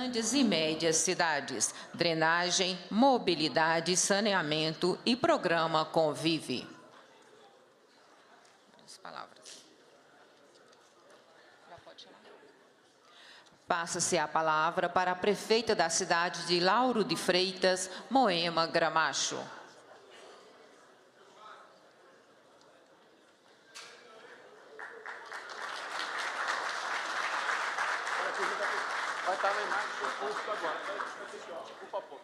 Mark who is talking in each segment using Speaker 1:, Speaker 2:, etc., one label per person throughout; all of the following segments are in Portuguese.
Speaker 1: grandes e médias cidades, drenagem, mobilidade, saneamento e programa Convive. Passa-se a palavra para a prefeita da cidade de Lauro de Freitas, Moema Gramacho.
Speaker 2: Vai estar na imagem do público agora. Por favor.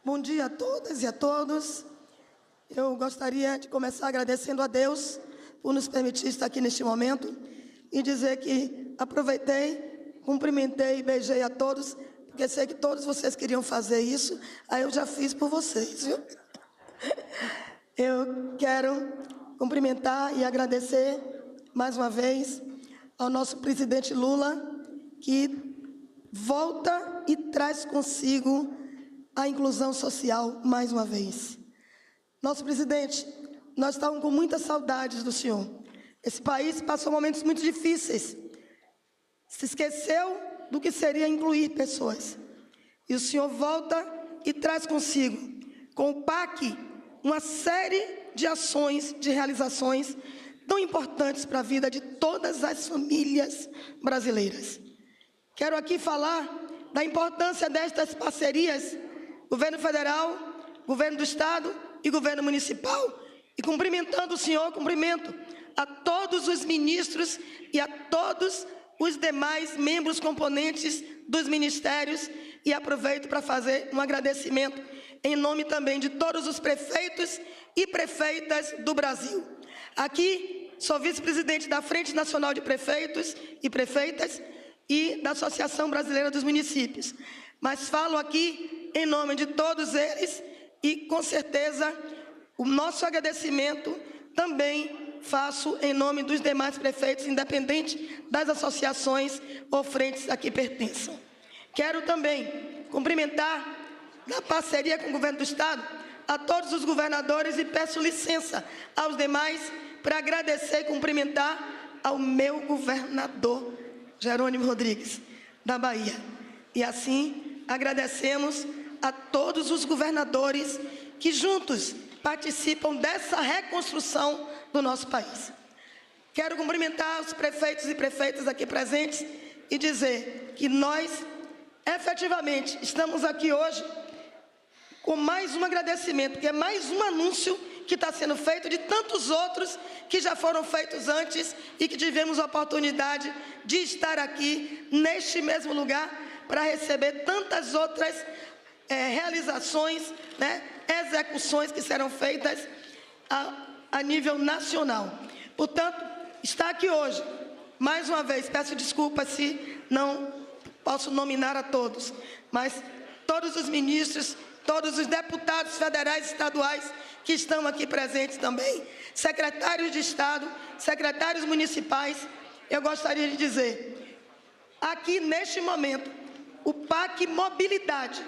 Speaker 3: Bom dia a todas e a todos. Eu gostaria de começar agradecendo a Deus por nos permitir estar aqui neste momento e dizer que aproveitei, cumprimentei e beijei a todos, porque sei que todos vocês queriam fazer isso, aí eu já fiz por vocês, viu? Eu quero cumprimentar e agradecer mais uma vez ao nosso presidente Lula, que volta e traz consigo a inclusão social mais uma vez. Nosso presidente, nós estávamos com muitas saudades do senhor. Esse país passou momentos muito difíceis. Se esqueceu do que seria incluir pessoas. E o senhor volta e traz consigo, com o PAC, uma série de ações, de realizações tão importantes para a vida de todas as famílias brasileiras. Quero aqui falar da importância destas parcerias, governo federal, governo do estado e governo municipal. E cumprimentando o senhor, cumprimento a todos os ministros e a todos os demais membros componentes dos ministérios e aproveito para fazer um agradecimento em nome também de todos os prefeitos e prefeitas do Brasil. Aqui, sou vice-presidente da Frente Nacional de Prefeitos e Prefeitas e da Associação Brasileira dos Municípios. Mas falo aqui em nome de todos eles e, com certeza, o nosso agradecimento também faço em nome dos demais prefeitos, independente das associações ou frentes a que pertençam. Quero também cumprimentar, na parceria com o governo do estado, a todos os governadores e peço licença aos demais para agradecer e cumprimentar ao meu governador, Jerônimo Rodrigues, da Bahia. E assim, agradecemos a todos os governadores que juntos participam dessa reconstrução do nosso país. Quero cumprimentar os prefeitos e prefeitas aqui presentes e dizer que nós, efetivamente, estamos aqui hoje com mais um agradecimento, que é mais um anúncio que está sendo feito de tantos outros que já foram feitos antes e que tivemos a oportunidade de estar aqui, neste mesmo lugar, para receber tantas outras realizações, execuções que serão feitas a nível nacional. Portanto, está aqui hoje, mais uma vez, peço desculpas se não posso nominar a todos, mas todos os ministros, todos os deputados federais e estaduais que estão aqui presentes também, secretários de Estado, secretários municipais, eu gostaria de dizer, aqui neste momento, o PAC Mobilidade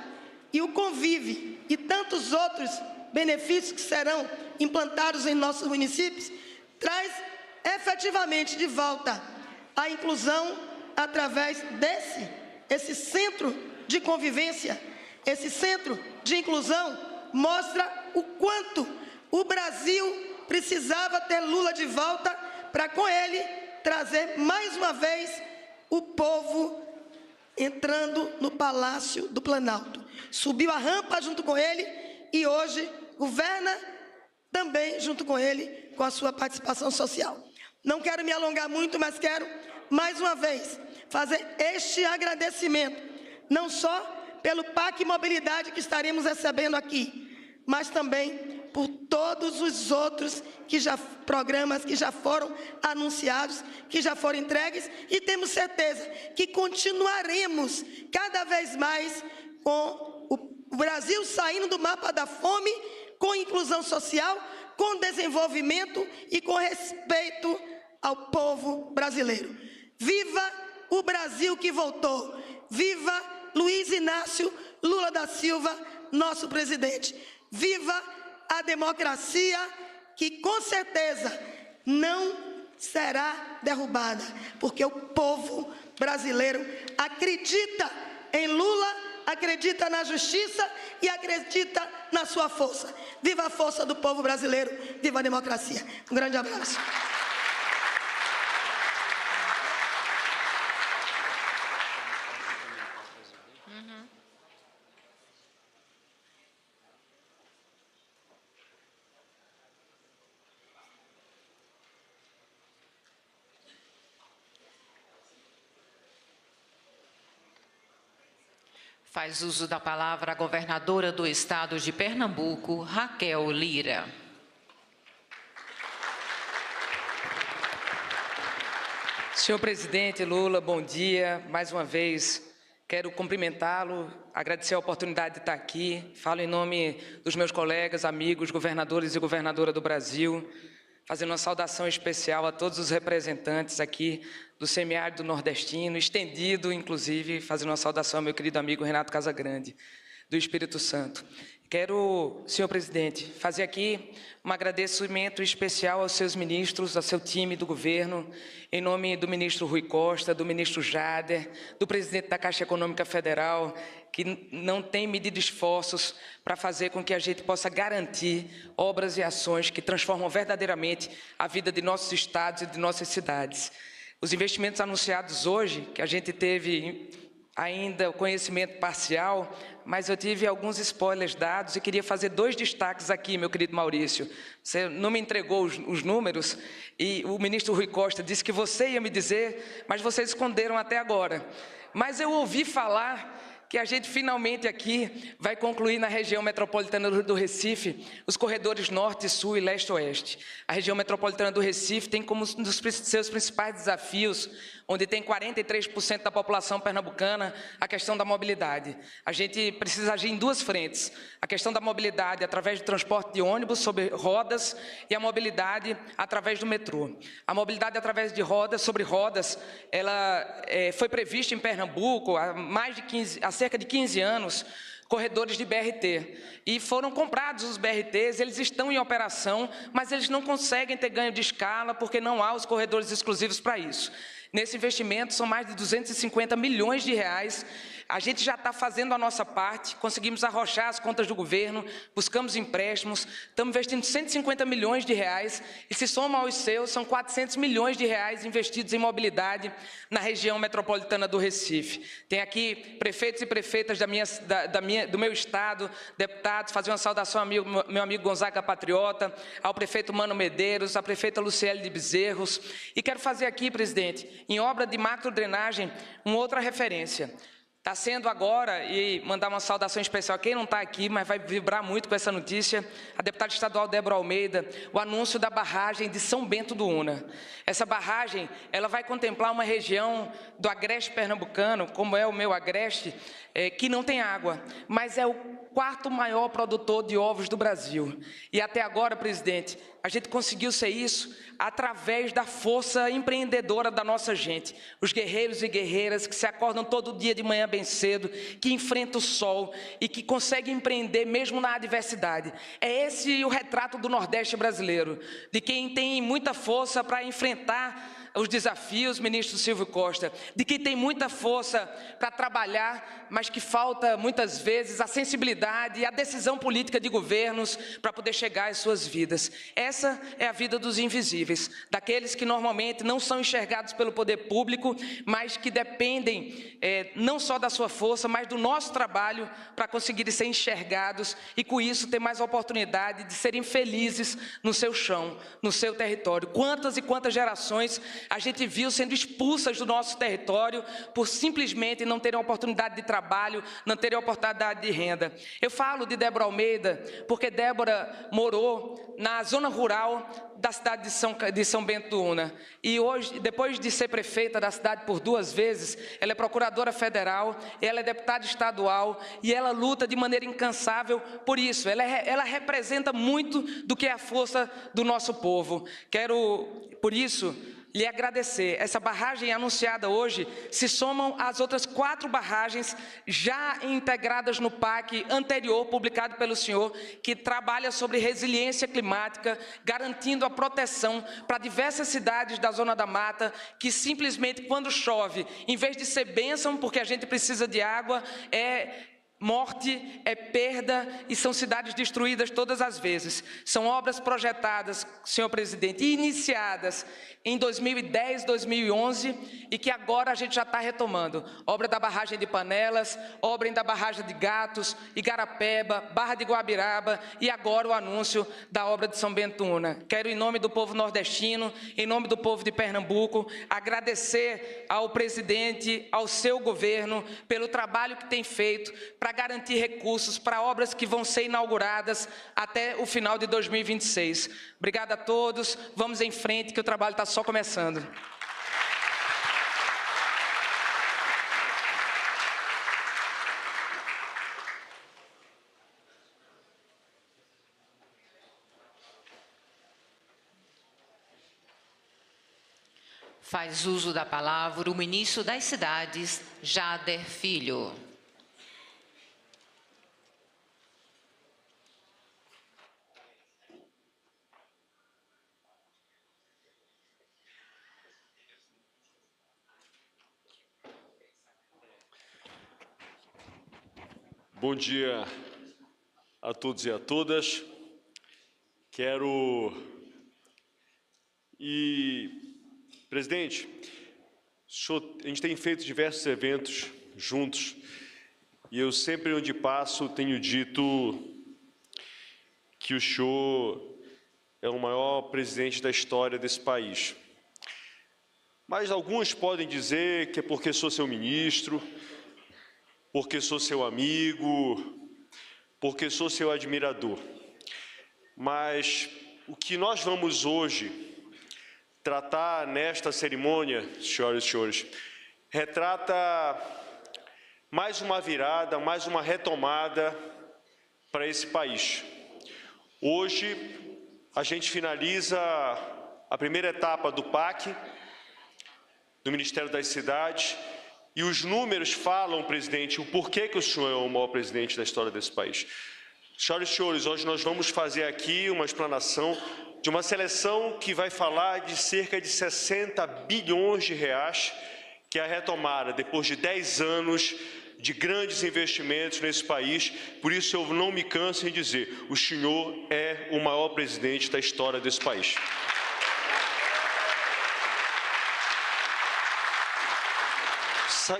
Speaker 3: e o Convive e tantos outros benefícios que serão implantados em nossos municípios, traz efetivamente de volta a inclusão através esse centro de convivência, esse centro de inclusão mostra o quanto o Brasil precisava ter Lula de volta para com ele trazer mais uma vez o povo entrando no Palácio do Planalto. Subiu a rampa junto com ele e hoje governa também junto com ele, com a sua participação social. Não quero me alongar muito, mas quero, mais uma vez, fazer este agradecimento, não só pelo PAC Mobilidade que estaremos recebendo aqui, mas também por todos os outros programas que já foram anunciados, que já foram entregues, e temos certeza que continuaremos cada vez mais com o Brasil saindo do mapa da fome, com inclusão social, com desenvolvimento e com respeito ao povo brasileiro. Viva o Brasil que voltou! Viva Luiz Inácio Lula da Silva, nosso presidente! Viva a democracia que, com certeza, não será derrubada, porque o povo brasileiro acredita em Lula, acredita na justiça e acredita na sua força. Viva a força do povo brasileiro, viva a democracia. Um grande abraço.
Speaker 1: Faz uso da palavra a governadora do Estado de Pernambuco, Raquel Lira.
Speaker 4: Senhor presidente Lula, bom dia. Mais uma vez, quero cumprimentá-lo, agradecer a oportunidade de estar aqui. Falo em nome dos meus colegas, amigos, governadores e governadora do Brasil, fazendo uma saudação especial a todos os representantes aqui do semiárido nordestino, estendido, inclusive, fazendo uma saudação ao meu querido amigo Renato Casagrande, do Espírito Santo. Quero, senhor presidente, fazer aqui um agradecimento especial aos seus ministros, ao seu time do governo, em nome do ministro Rui Costa, do ministro Jader, do presidente da Caixa Econômica Federal, que não tem medido esforços para fazer com que a gente possa garantir obras e ações que transformam verdadeiramente a vida de nossos estados e de nossas cidades. Os investimentos anunciados hoje, que a gente teve ainda o conhecimento parcial, mas eu tive alguns spoilers dados e queria fazer 2 destaques aqui, meu querido Maurício. Você não me entregou os números e o ministro Rui Costa disse que você ia me dizer, mas vocês esconderam até agora. Mas eu ouvi falar que a gente finalmente aqui vai concluir na região metropolitana do Recife os corredores norte, sul e leste-oeste. A região metropolitana do Recife tem como um dos seus principais desafios, onde tem 43% da população pernambucana, a questão da mobilidade. A gente precisa agir em 2 frentes, a questão da mobilidade através do transporte de ônibus sobre rodas e a mobilidade através do metrô. A mobilidade através de rodas, sobre rodas, ela foi prevista em Pernambuco há cerca de 15 anos, corredores de BRT, e foram comprados os BRTs, eles estão em operação, mas eles não conseguem ter ganho de escala porque não há os corredores exclusivos para isso. Nesse investimento são mais de 250 milhões de reais. A gente já está fazendo a nossa parte, conseguimos arrochar as contas do governo, buscamos empréstimos, estamos investindo 150 milhões de reais e se soma aos seus, são 400 milhões de reais investidos em mobilidade na região metropolitana do Recife. Tem aqui prefeitos e prefeitas do meu estado, deputados, fazer uma saudação ao meu amigo Gonzaga Patriota, ao prefeito Mano Medeiros, à prefeita Luciele de Bezerros. E quero fazer aqui, presidente, em obra de macrodrenagem, uma outra referência. Está sendo agora, e mandar uma saudação especial a quem não está aqui, mas vai vibrar muito com essa notícia, a deputada estadual Débora Almeida, o anúncio da barragem de São Bento do Una. Essa barragem, ela vai contemplar uma região do agreste pernambucano, como é o meu agreste, que não tem água, mas é o 4º maior produtor de ovos do Brasil. E até agora, presidente, a gente conseguiu ser isso através da força empreendedora da nossa gente. Os guerreiros e guerreiras que se acordam todo dia de manhã bem cedo, que enfrentam o sol e que conseguem empreender mesmo na adversidade. É esse o retrato do Nordeste brasileiro, de quem tem muita força para enfrentar os desafios, ministro Silvio Costa, de quem tem muita força para trabalhar, mas que falta muitas vezes a sensibilidade e a decisão política de governos para poder chegar às suas vidas. Essa é a vida dos invisíveis, daqueles que normalmente não são enxergados pelo poder público, mas que dependem não só da sua força, mas do nosso trabalho para conseguirem ser enxergados e com isso ter mais oportunidade de serem felizes no seu chão, no seu território. Quantas e quantas gerações a gente viu sendo expulsas do nosso território por simplesmente não terem oportunidade de trabalho, não terem oportunidade de renda. Eu falo de Débora Almeida porque Débora morou na zona rural da cidade de São Bento do Una. E hoje, depois de ser prefeita da cidade por 2 vezes, ela é procuradora federal, ela é deputada estadual e ela luta de maneira incansável por isso. Ela representa muito do que é a força do nosso povo. Quero, por isso, lhe agradecer. Essa barragem anunciada hoje se somam às outras 4 barragens já integradas no PAC anterior, publicado pelo senhor, que trabalha sobre resiliência climática, garantindo a proteção para diversas cidades da Zona da Mata, que simplesmente, quando chove, em vez de ser bênção, porque a gente precisa de água, é morte, é perda e são cidades destruídas todas as vezes. São obras projetadas, senhor presidente, e iniciadas em 2010, 2011 e que agora a gente já está retomando. Obra da barragem de Panelas, obra da barragem de Gatos, Igarapeba, Barra de Guabiraba e agora o anúncio da obra de São Bento do Una. Quero, em nome do povo nordestino, em nome do povo de Pernambuco, agradecer ao presidente, ao seu governo, pelo trabalho que tem feito para garantir recursos para obras que vão ser inauguradas até o final de 2026. Obrigado a todos, vamos em frente que o trabalho está só começando.
Speaker 1: Faz uso da palavra o ministro das Cidades, Jader Filho.
Speaker 5: Bom dia a todos e a todas. Presidente, a gente tem feito diversos eventos juntos e eu sempre, onde passo, tenho dito que o senhor é o maior presidente da história desse país. Mas alguns podem dizer que é porque sou seu ministro, porque sou seu amigo, porque sou seu admirador. Mas o que nós vamos hoje tratar nesta cerimônia, senhoras e senhores, retrata mais uma virada, mais uma retomada para esse país. Hoje, a gente finaliza a primeira etapa do PAC, do Ministério das Cidades, e os números falam, presidente, o porquê que o senhor é o maior presidente da história desse país. Senhoras e senhores, hoje nós vamos fazer aqui uma explanação de uma seleção que vai falar de cerca de 60 bilhões de reais, que é a retomada depois de 10 anos de grandes investimentos nesse país. Por isso eu não me canso em dizer, o senhor é o maior presidente da história desse país.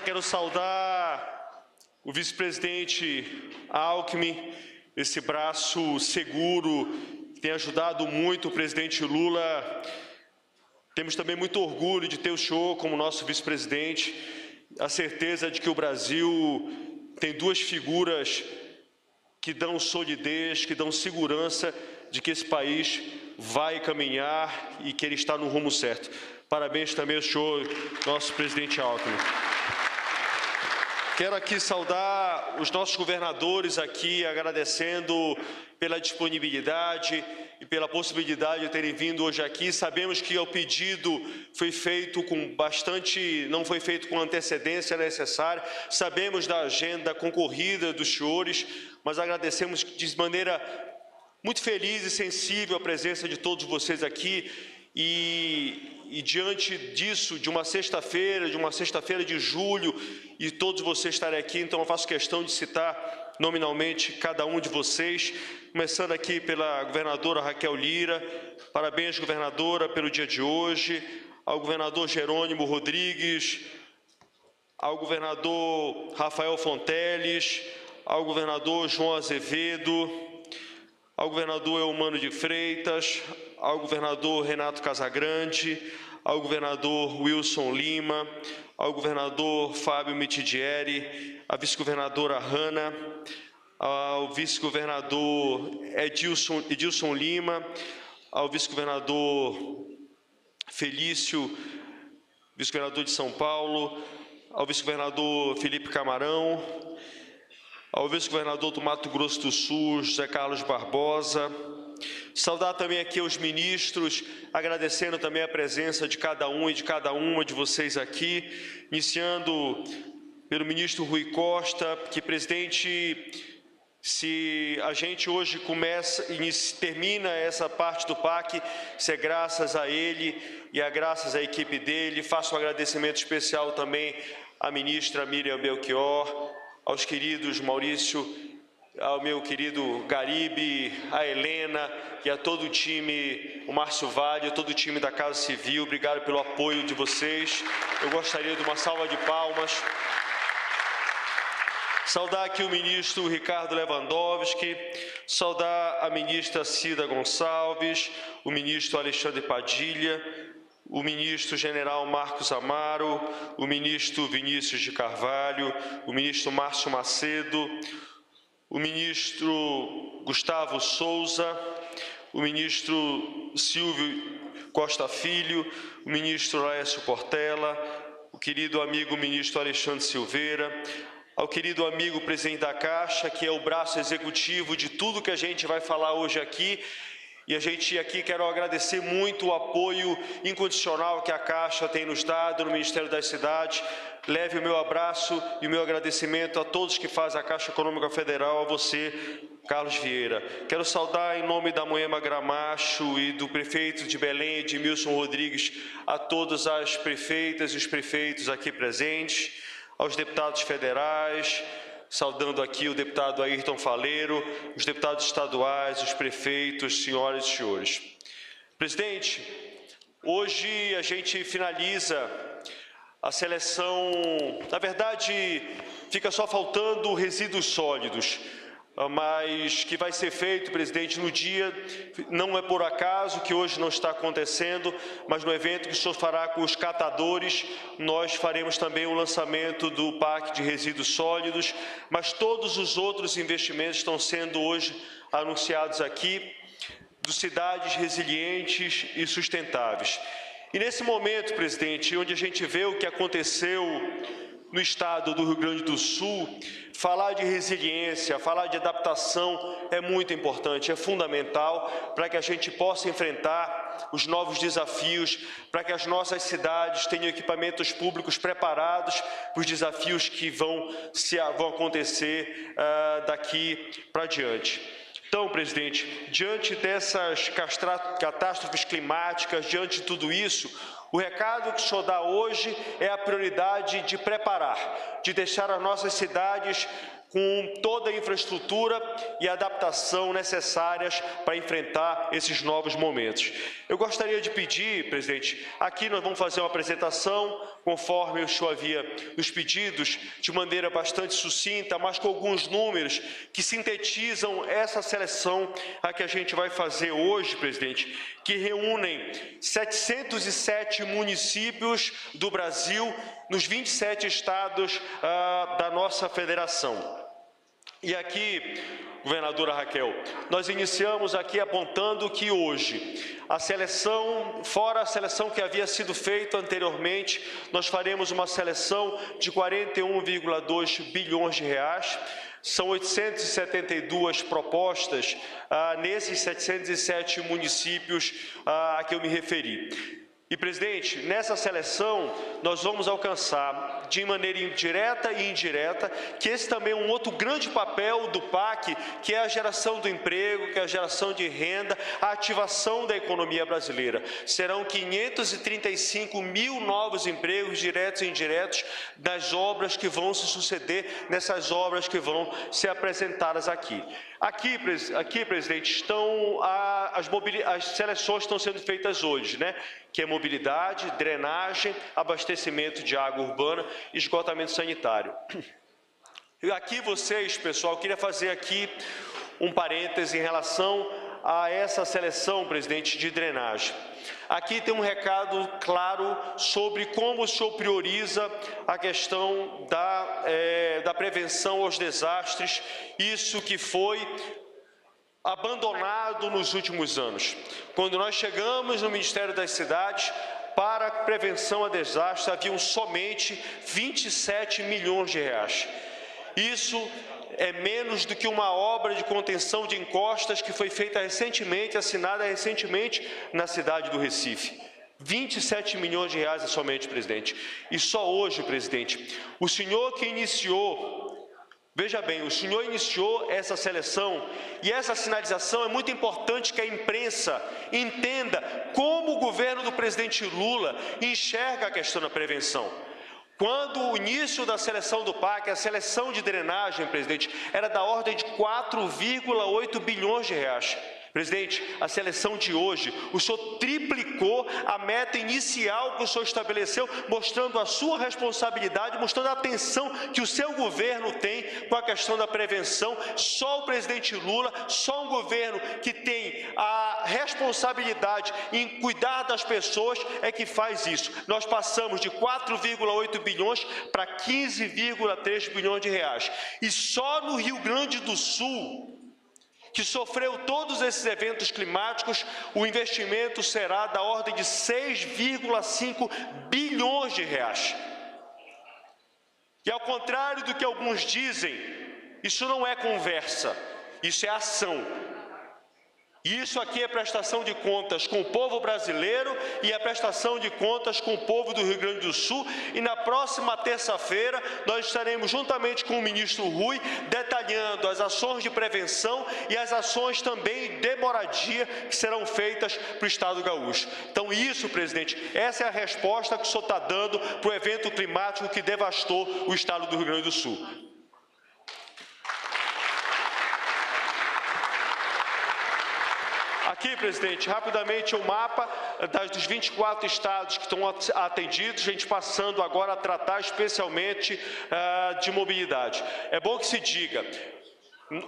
Speaker 5: Quero saudar o vice-presidente Alckmin, esse braço seguro que tem ajudado muito o presidente Lula. Temos também muito orgulho de ter o senhor como nosso vice-presidente, a certeza de que o Brasil tem 2 figuras que dão solidez, que dão segurança de que esse país vai caminhar e que ele está no rumo certo. Parabéns também ao senhor, nosso presidente Alckmin. Quero aqui saudar os nossos governadores aqui, agradecendo pela disponibilidade e pela possibilidade de terem vindo hoje aqui. Sabemos que o pedido foi feito não foi feito com antecedência necessária. Sabemos da agenda concorrida dos senhores, mas agradecemos de maneira muito feliz e sensível a presença de todos vocês aqui. E diante disso, de uma sexta-feira de julho, e todos vocês estarem aqui, então eu faço questão de citar nominalmente cada um de vocês, começando aqui pela governadora Raquel Lira. Parabéns, governadora, pelo dia de hoje. Ao governador Jerônimo Rodrigues, ao governador Rafael Fonteles, ao governador João Azevedo, ao governador Eumano de Freitas, ao governador Renato Casagrande, ao governador Wilson Lima, ao governador Fábio Mitidieri, à vice-governadora Hanna, ao vice-governador Edilson Lima, ao vice-governador Felício, vice-governador de São Paulo, ao vice-governador Felipe Camarão, ao vice-governador do Mato Grosso do Sul, José Carlos Barbosa. Saudar também aqui os ministros, agradecendo também a presença de cada um e de cada uma de vocês aqui, iniciando pelo ministro Rui Costa, que, presidente, se a gente hoje termina essa parte do PAC, se é graças a ele e graças à equipe dele. Faço um agradecimento especial também à ministra Miriam Belchior, aos queridos Maurício, ao meu querido Garibe, a Helena e a todo o time, o Márcio Vale, a todo o time da Casa Civil. Obrigado pelo apoio de vocês. Eu gostaria de uma salva de palmas. Saudar aqui o ministro Ricardo Lewandowski, saudar a ministra Cida Gonçalves, o ministro Alexandre Padilha, o ministro general Marcos Amaro, o ministro Vinícius de Carvalho, o ministro Márcio Macedo, o ministro Gustavo Souza, o ministro Silvio Costa Filho, o ministro Laércio Portela, o querido amigo ministro Alexandre Silveira, ao querido amigo presidente da Caixa, que é o braço executivo de tudo que a gente vai falar hoje aqui. E a gente aqui quero agradecer muito o apoio incondicional que a Caixa tem nos dado no Ministério das Cidades. Leve o meu abraço e o meu agradecimento a todos que fazem a Caixa Econômica Federal, a você, Carlos Vieira. Quero saudar em nome da Moema Gramacho e do prefeito de Belém, Edmilson Rodrigues, a todas as prefeitas e os prefeitos aqui presentes, aos deputados federais, saudando aqui o deputado Ayrton Faleiro, os deputados estaduais, os prefeitos, senhoras e senhores. Presidente, hoje a gente finaliza a seleção, na verdade, fica só faltando resíduos sólidos, mas que vai ser feito, presidente, no dia, não é por acaso que hoje não está acontecendo, mas no evento que o senhor fará com os catadores, nós faremos também o lançamento do PAC de resíduos sólidos, mas todos os outros investimentos estão sendo hoje anunciados aqui, dos cidades resilientes e sustentáveis. E nesse momento, presidente, onde a gente vê o que aconteceu no estado do Rio Grande do Sul, falar de resiliência, falar de adaptação é muito importante, é fundamental para que a gente possa enfrentar os novos desafios, para que as nossas cidades tenham equipamentos públicos preparados para os desafios que vão acontecer daqui para diante. Então, presidente, diante dessas catástrofes climáticas, diante de tudo isso, o recado que o senhor dá hoje é a prioridade de preparar, de deixar as nossas cidades com toda a infraestrutura e adaptação necessárias para enfrentar esses novos momentos. Eu gostaria de pedir, presidente, aqui nós vamos fazer uma apresentação, conforme o senhor havia nos pedidos, de maneira bastante sucinta, mas com alguns números que sintetizam essa seleção a que a gente vai fazer hoje, presidente, que reúnem 707 municípios do Brasil, nos 27 estados da nossa federação. E aqui, governadora Raquel, nós iniciamos aqui apontando que hoje a seleção, fora a seleção que havia sido feita anteriormente, nós faremos uma seleção de 41,2 bilhões de reais. São 872 propostas nesses 707 municípios a que eu me referi. E, presidente, nessa seleção nós vamos alcançar de maneira direta e indireta, que esse também é um outro grande papel do PAC, que é a geração do emprego, que é a geração de renda, a ativação da economia brasileira. Serão 535 mil novos empregos diretos e indiretos das obras que vão se suceder, nessas obras que vão ser apresentadas aqui. Aqui, presidente, estão as seleções estão sendo feitas hoje, né? Que é mobilidade, drenagem, abastecimento de água urbana e esgotamento sanitário. E aqui vocês, pessoal, eu queria fazer aqui um parêntese em relação a essa seleção, presidente, de drenagem. Aqui tem um recado claro sobre como o senhor prioriza a questão da prevenção aos desastres, isso que foi abandonado nos últimos anos. Quando nós chegamos no Ministério das Cidades, para a prevenção a desastres, haviam somente 27 milhões de reais. Isso é menos do que uma obra de contenção de encostas que foi feita recentemente, assinada recentemente na cidade do Recife. 27 milhões de reais é somente, presidente. E só hoje, presidente, o senhor que iniciou, veja bem, o senhor iniciou essa seleção e essa sinalização é muito importante que a imprensa entenda como o governo do presidente Lula enxerga a questão da prevenção. Quando o início da seleção do PAC, a seleção de drenagem, presidente, era da ordem de 4,8 bilhões de reais. Presidente, a seleção de hoje, o senhor triplicou a meta inicial que o senhor estabeleceu, mostrando a sua responsabilidade, mostrando a atenção que o seu governo tem com a questão da prevenção. Só o presidente Lula, só um governo que tem a responsabilidade em cuidar das pessoas é que faz isso. Nós passamos de 4,8 bilhões para 15,3 bilhões de reais. E só no Rio Grande do Sul, que sofreu todos esses eventos climáticos, o investimento será da ordem de 6,5 bilhões de reais. E ao contrário do que alguns dizem, isso não é conversa, isso é ação. E isso aqui é prestação de contas com o povo brasileiro e é prestação de contas com o povo do Rio Grande do Sul. E na próxima terça-feira nós estaremos juntamente com o ministro Rui detalhando as ações de prevenção e as ações também de moradia que serão feitas para o Estado gaúcho. Então isso, presidente, essa é a resposta que o senhor está dando para o evento climático que devastou o Estado do Rio Grande do Sul. Aqui, presidente, rapidamente o mapa dos 24 estados que estão atendidos, a gente passando agora a tratar especialmente de mobilidade. É bom que se diga,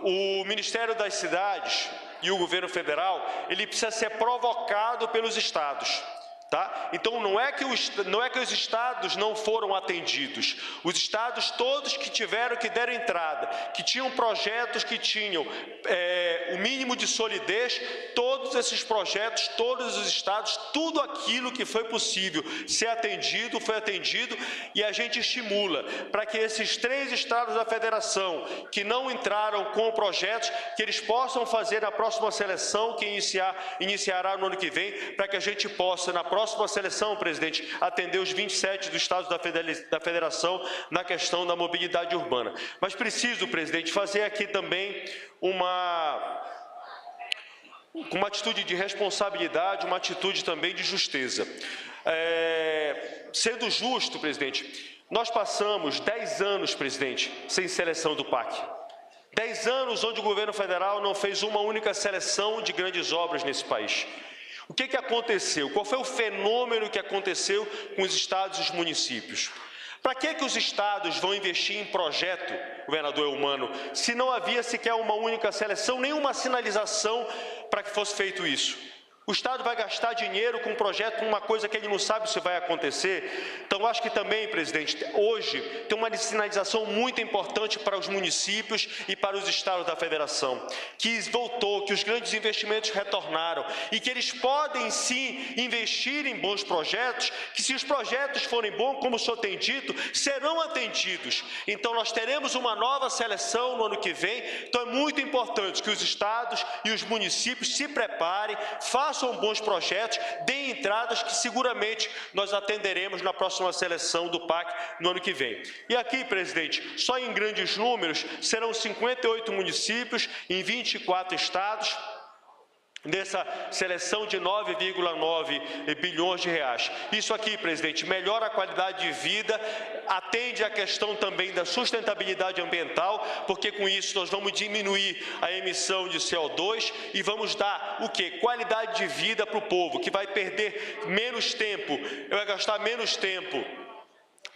Speaker 5: o Ministério das Cidades e o governo federal, ele precisa ser provocado pelos estados. Tá? Então não é que os estados não foram atendidos, os estados todos que deram entrada, que tinham projetos que tinham o mínimo de solidez, todos esses projetos, todos os estados, tudo aquilo que foi possível ser atendido, foi atendido, e a gente estimula para que esses 3 estados da federação que não entraram com projetos, que eles possam fazer a próxima seleção que iniciará no ano que vem, para que a gente possa, na próxima seleção, presidente, atender os 27 dos estados da federação na questão da mobilidade urbana. Mas preciso, presidente, fazer aqui também uma atitude de responsabilidade, uma atitude também de justeza. Sendo justo, presidente, nós passamos 10 anos, presidente, sem seleção do PAC. 10 anos onde o governo federal não fez uma única seleção de grandes obras nesse país. O que aconteceu? Qual foi o fenômeno que aconteceu com os estados e os municípios? Para que os estados vão investir em projeto, governador Eumano, se não havia sequer uma única seleção, nenhuma sinalização para que fosse feito isso? O Estado vai gastar dinheiro com um projeto, com uma coisa que ele não sabe se vai acontecer. Então, acho que também, presidente, hoje tem uma sinalização muito importante para os municípios e para os estados da federação, que voltou, que os grandes investimentos retornaram e que eles podem, sim, investir em bons projetos, que se os projetos forem bons, como o senhor tem dito, serão atendidos. Então, nós teremos uma nova seleção no ano que vem. Então, é muito importante que os estados e os municípios se preparem, façam bons projetos, deem entradas que seguramente nós atenderemos na próxima seleção do PAC no ano que vem. E aqui, presidente, só em grandes números, serão 58 municípios em 24 estados, nessa seleção de 9,9 bilhões de reais. Isso aqui, presidente, melhora a qualidade de vida, atende à questão também da sustentabilidade ambiental, porque com isso nós vamos diminuir a emissão de CO2 e vamos dar o quê? Qualidade de vida para o povo, que vai perder menos tempo, vai gastar menos tempo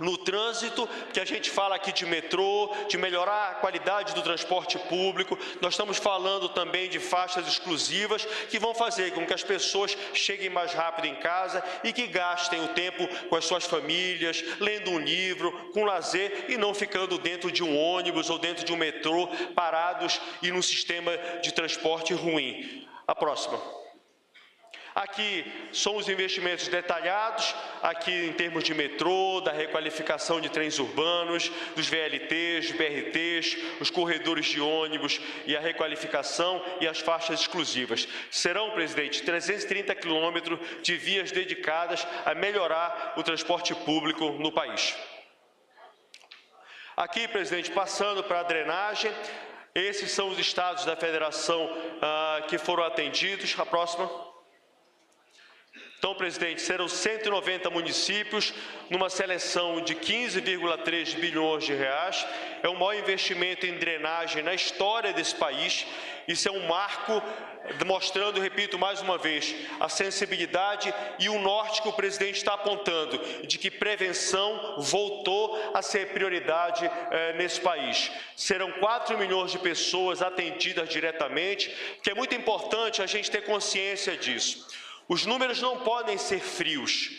Speaker 5: no trânsito, que a gente fala aqui de metrô, de melhorar a qualidade do transporte público. Nós estamos falando também de faixas exclusivas que vão fazer com que as pessoas cheguem mais rápido em casa e que gastem o tempo com as suas famílias, lendo um livro, com lazer e não ficando dentro de um ônibus ou dentro de um metrô, parados e num sistema de transporte ruim. A próxima. Aqui são os investimentos detalhados, aqui em termos de metrô, da requalificação de trens urbanos, dos VLTs, BRTs, os corredores de ônibus e a requalificação e as faixas exclusivas. Serão, presidente, 330 quilômetros de vias dedicadas a melhorar o transporte público no país. Aqui, presidente, passando para a drenagem, esses são os estados da federação que foram atendidos. A próxima. Então, presidente, serão 190 municípios, numa seleção de 15,3 bilhões de reais. É o maior investimento em drenagem na história desse país. Isso é um marco, mostrando, repito mais uma vez, a sensibilidade e o norte que o presidente está apontando, de que prevenção voltou a ser prioridade nesse país. Serão 4 milhões de pessoas atendidas diretamente, que é muito importante a gente ter consciência disso. Os números não podem ser frios.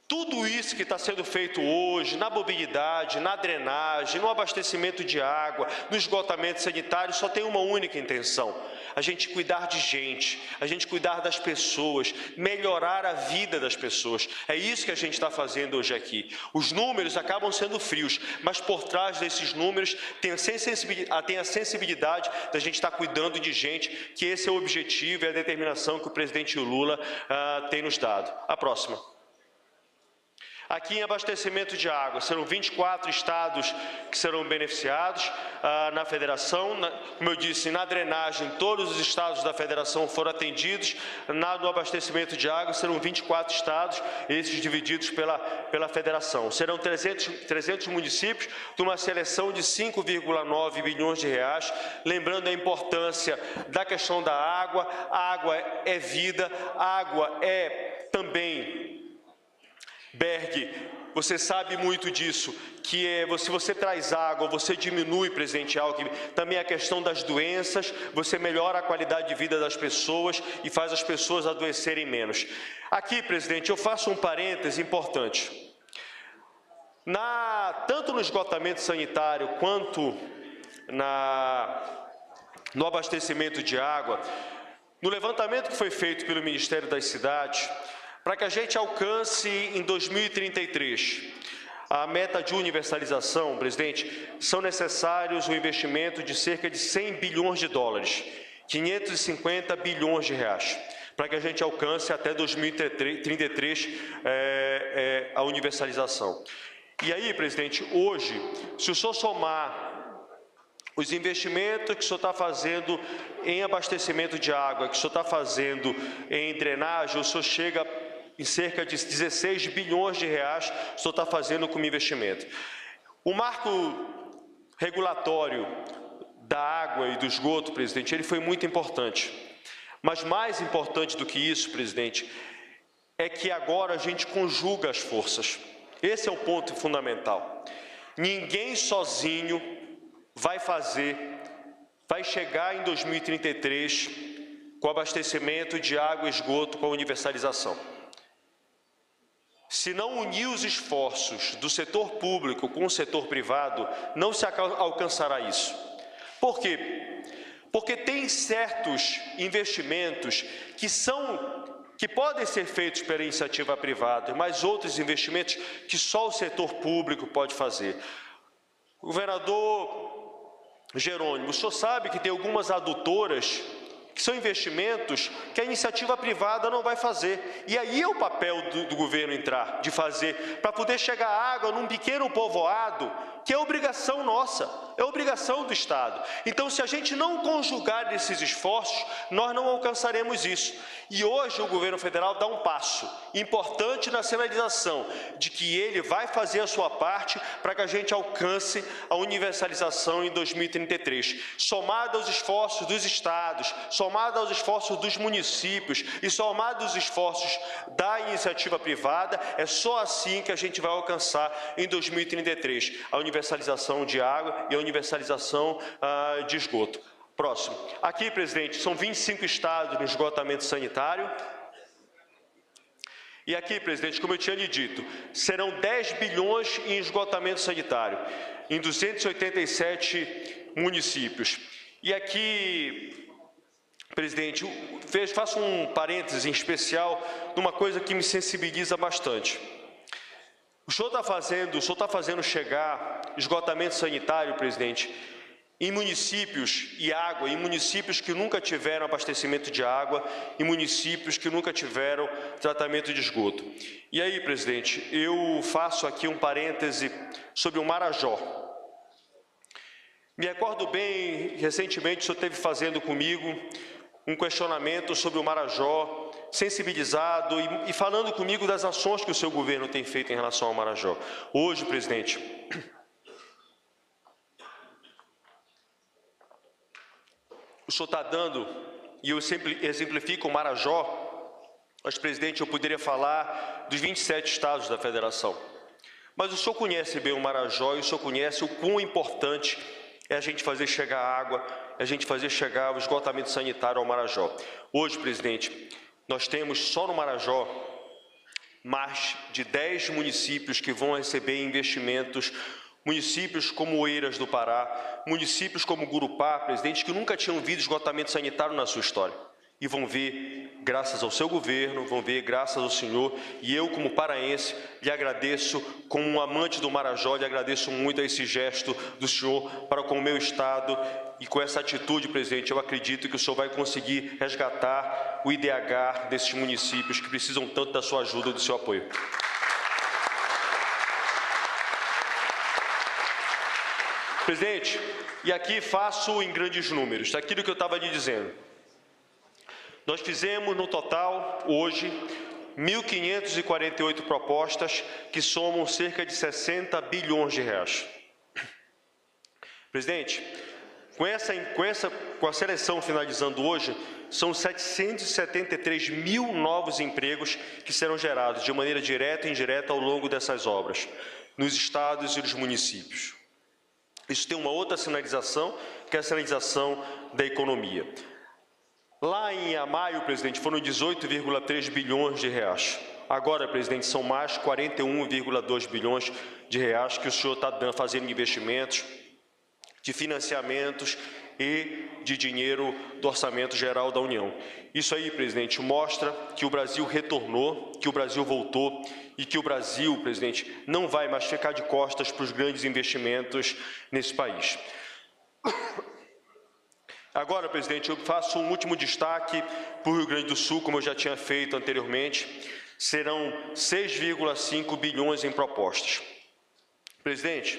Speaker 5: Tudo isso que está sendo feito hoje, na mobilidade, na drenagem, no abastecimento de água, no esgotamento sanitário, só tem uma única intenção: a gente cuidar de gente, a gente cuidar das pessoas, melhorar a vida das pessoas. É isso que a gente está fazendo hoje aqui. Os números acabam sendo frios, mas por trás desses números tem a sensibilidade da gente estar cuidando de gente, que esse é o objetivo e a determinação que o presidente Lula tem nos dado. A próxima. Aqui em abastecimento de água, serão 24 estados que serão beneficiados na federação. Como eu disse, na drenagem, todos os estados da federação foram atendidos. No abastecimento de água, serão 24 estados, esses divididos pela federação. Serão 300 municípios, de uma seleção de 5,9 bilhões de reais. Lembrando a importância da questão da água. A água é vida, a água é também... Berg, você sabe muito disso, que se você traz água, você diminui, presidente Alckmin, também a questão das doenças, você melhora a qualidade de vida das pessoas e faz as pessoas adoecerem menos. Aqui, presidente, eu faço um parêntese importante. Tanto no esgotamento sanitário quanto no abastecimento de água, no levantamento que foi feito pelo Ministério das Cidades, para que a gente alcance em 2033 a meta de universalização, presidente, são necessários um investimento de cerca de 100 bilhões de dólares, 550 bilhões de reais, para que a gente alcance até 2033 a universalização. E aí, presidente, hoje, se o senhor somar os investimentos que o senhor está fazendo em abastecimento de água, que o senhor está fazendo em drenagem, o senhor chega em cerca de 16 bilhões de reais o senhor está fazendo como investimento. O marco regulatório da água e do esgoto, presidente, ele foi muito importante. Mas mais importante do que isso, presidente, é que agora a gente conjuga as forças. Esse é o ponto fundamental. Ninguém sozinho vai chegar em 2033 com o abastecimento de água e esgoto com a universalização. Se não unir os esforços do setor público com o setor privado, não se alcançará isso. Por quê? Porque tem certos investimentos que podem ser feitos pela iniciativa privada, mas outros investimentos que só o setor público pode fazer. O governador Jerônimo, o senhor sabe que tem algumas adutoras que são investimentos que a iniciativa privada não vai fazer. E aí é o papel do governo entrar, de fazer, para poder chegar água num pequeno povoado, que é obrigação nossa, é obrigação do Estado. Então, se a gente não conjugar esses esforços, nós não alcançaremos isso. E hoje o governo federal dá um passo importante na sinalização de que ele vai fazer a sua parte para que a gente alcance a universalização em 2033. Somado aos esforços dos estados, somado somada aos esforços dos municípios e somada aos esforços da iniciativa privada, é só assim que a gente vai alcançar em 2033 a universalização de água e a universalização de esgoto. Próximo. Aqui, presidente, são 25 estados no esgotamento sanitário. E aqui, presidente, como eu tinha lhe dito, serão 10 bilhões em esgotamento sanitário, em 287 municípios. E aqui, presidente, faço um parêntese em especial numa coisa que me sensibiliza bastante. O senhor está fazendo chegar esgotamento sanitário, presidente, em municípios e água, em municípios que nunca tiveram abastecimento de água, em municípios que nunca tiveram tratamento de esgoto. E aí, presidente, eu faço aqui um parêntese sobre o Marajó. Me recordo bem, recentemente o senhor esteve fazendo comigo um questionamento sobre o Marajó, sensibilizado e falando comigo das ações que o seu governo tem feito em relação ao Marajó. Hoje, presidente, o senhor está dando, e eu sempre exemplifico o Marajó, mas, presidente, eu poderia falar dos 27 estados da federação. Mas o senhor conhece bem o Marajó e o senhor conhece o quão importante é a gente fazer chegar a água, é a gente fazer chegar o esgotamento sanitário ao Marajó. Hoje, presidente, nós temos só no Marajó mais de 10 municípios que vão receber investimentos, municípios como Oeiras do Pará, municípios como Gurupá, presidente, que nunca tinham visto esgotamento sanitário na sua história. E vão ver, graças ao seu governo, vão ver, graças ao senhor, e eu, como paraense, lhe agradeço, como um amante do Marajó, lhe agradeço muito a esse gesto do senhor para com o meu estado, e com essa atitude, presidente, eu acredito que o senhor vai conseguir resgatar o IDH desses municípios que precisam tanto da sua ajuda e do seu apoio. Presidente, e aqui faço em grandes números, aquilo que eu estava lhe dizendo. Nós fizemos, no total, hoje, 1.548 propostas, que somam cerca de 60 bilhões de reais. Presidente, com a seleção finalizando hoje, são 773 mil novos empregos que serão gerados de maneira direta e indireta ao longo dessas obras, nos estados e nos municípios. Isso tem uma outra sinalização, que é a sinalização da economia. Lá em maio, presidente, foram 18,3 bilhões de reais. Agora, presidente, são mais 41,2 bilhões de reais que o senhor está fazendo investimentos, de financiamentos e de dinheiro do Orçamento Geral da União. Isso aí, presidente, mostra que o Brasil retornou, que o Brasil voltou e que o Brasil, presidente, não vai mais ficar de costas para os grandes investimentos nesse país. Agora, presidente, eu faço um último destaque para o Rio Grande do Sul, como eu já tinha feito anteriormente, serão 6,5 bilhões em propostas. Presidente,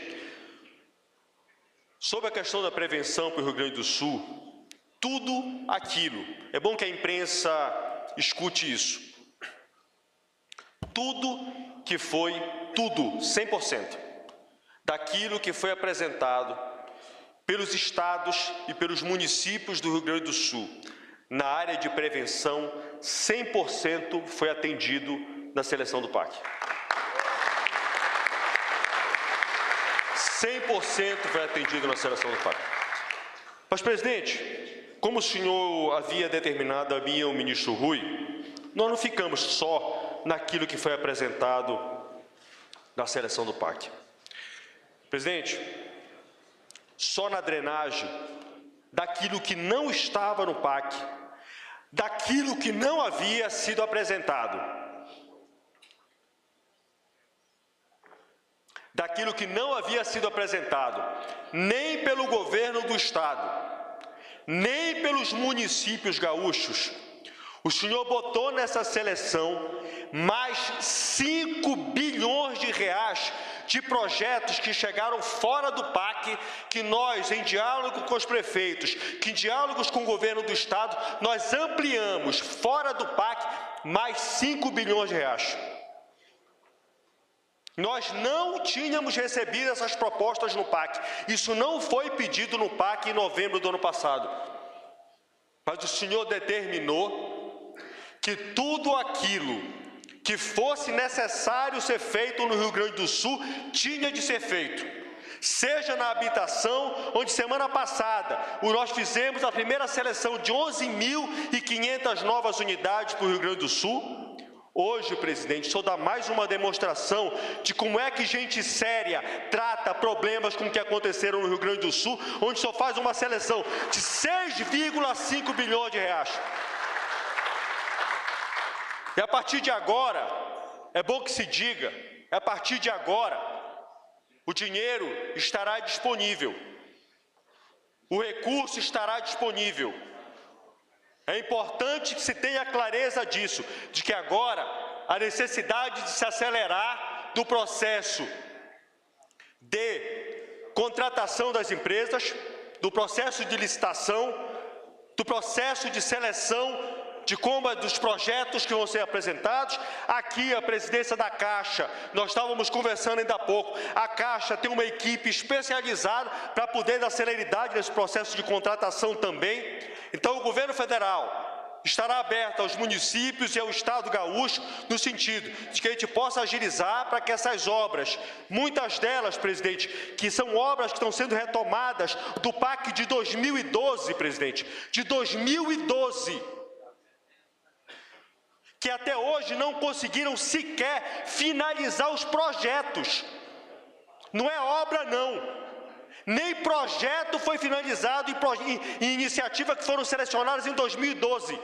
Speaker 5: sobre a questão da prevenção para o Rio Grande do Sul, tudo aquilo, é bom que a imprensa escute isso, tudo que foi, 100%, daquilo que foi apresentado pelos estados e pelos municípios do Rio Grande do Sul, na área de prevenção, 100% foi atendido na seleção do PAC. 100% foi atendido na seleção do PAC. Mas, presidente, como o senhor havia determinado a mim e ao ministro Rui, nós não ficamos só naquilo que foi apresentado na seleção do PAC. Presidente, só na drenagem daquilo que não estava no PAC, daquilo que não havia sido apresentado, daquilo que não havia sido apresentado, nem pelo governo do estado, nem pelos municípios gaúchos. O senhor botou nessa seleção mais 5 bilhões de reais de projetos que chegaram fora do PAC, que nós, em diálogo com os prefeitos, que em diálogos com o governo do estado, nós ampliamos fora do PAC mais 5 bilhões de reais. Nós não tínhamos recebido essas propostas no PAC. Isso não foi pedido no PAC em novembro do ano passado. mas o Senhor determinou que tudo aquilo que fosse necessário ser feito no Rio Grande do Sul tinha de ser feito. Seja na habitação, onde semana passada nós fizemos a primeira seleção de 11.500 novas unidades para o Rio Grande do Sul. Hoje, presidente, só dá mais uma demonstração de como é que gente séria trata problemas como que aconteceram no Rio Grande do Sul, onde só faz uma seleção de 6,5 bilhões de reais. E a partir de agora, é bom que se diga, a partir de agora, o dinheiro estará disponível, o recurso estará disponível. É importante que se tenha clareza disso, de que agora a necessidade de se acelerar do processo de contratação das empresas, do processo de licitação, do processo de seleção de como dos projetos que vão ser apresentados. Aqui a presidência da Caixa, nós estávamos conversando ainda há pouco, a Caixa tem uma equipe especializada para poder dar celeridade nesse processo de contratação também. Então o governo federal estará aberto aos municípios e ao Estado gaúcho, no sentido de que a gente possa agilizar para que essas obras, muitas delas, presidente, que são obras que estão sendo retomadas do PAC de 2012, presidente, de 2012, que até hoje não conseguiram sequer finalizar os projetos. Não é obra, não. Nem projeto foi finalizado em iniciativas que foram selecionadas em 2012.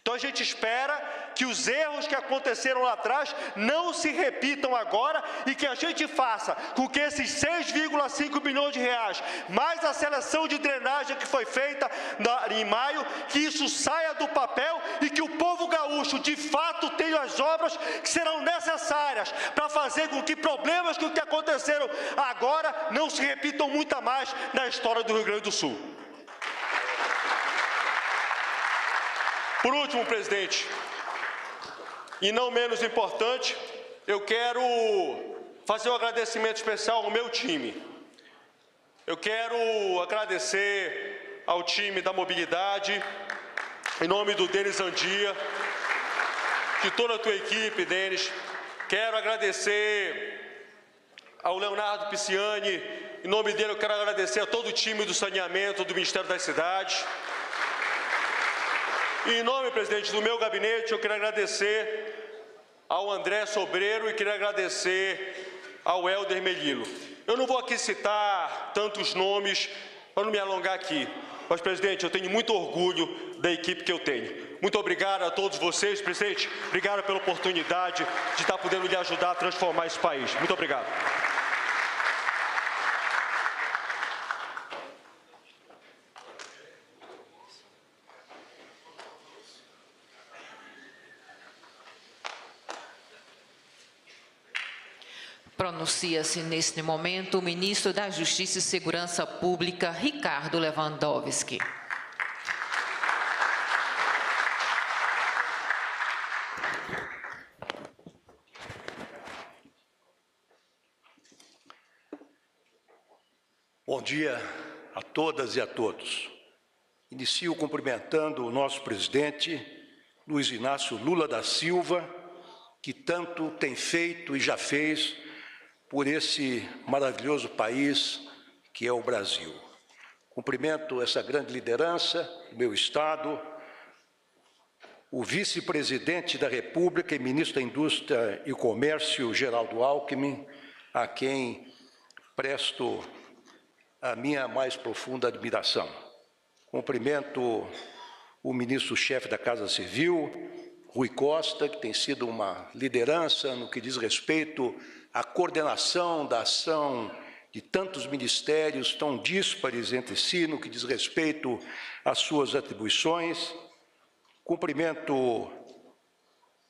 Speaker 5: Então a gente espera que os erros que aconteceram lá atrás não se repitam agora e que a gente faça com que esses 6,5 bilhões de reais, mais a seleção de drenagem que foi feita em maio, que isso saia do papel e que o povo gaúcho de fato tenha as obras que serão necessárias para fazer com que problemas que aconteceram agora não se repitam muito mais na história do Rio Grande do Sul. Por último, presidente, e não menos importante, eu quero fazer um agradecimento especial ao meu time. Eu quero agradecer ao time da mobilidade, em nome do Denis Andia, de toda a tua equipe, Denis. Quero agradecer ao Leonardo Pisciani, em nome dele eu quero agradecer a todo o time do saneamento do Ministério das Cidades. E em nome, presidente, do meu gabinete, eu quero agradecer ao André Sobreiro e quero agradecer ao Helder Melilo. Eu não vou aqui citar tantos nomes para não me alongar aqui, mas, presidente, eu tenho muito orgulho da equipe que eu tenho. Muito obrigado a todos vocês, presidente. Obrigado pela oportunidade de estar podendo lhe ajudar a transformar esse país. Muito obrigado.
Speaker 1: Pronuncia-se neste momento o ministro da Justiça e Segurança Pública, Ricardo Lewandowski.
Speaker 6: Bom dia a todas e a todos. Inicio cumprimentando o nosso presidente, Luiz Inácio Lula da Silva, que tanto tem feito e já fez por esse maravilhoso país que é o Brasil. Cumprimento essa grande liderança do meu Estado, o vice-presidente da República e ministro da Indústria e Comércio, Geraldo Alckmin, a quem presto a minha mais profunda admiração. Cumprimento o ministro-chefe da Casa Civil, Rui Costa, que tem sido uma liderança no que diz respeito à coordenação da ação de tantos ministérios tão díspares entre si, no que diz respeito às suas atribuições. Cumprimento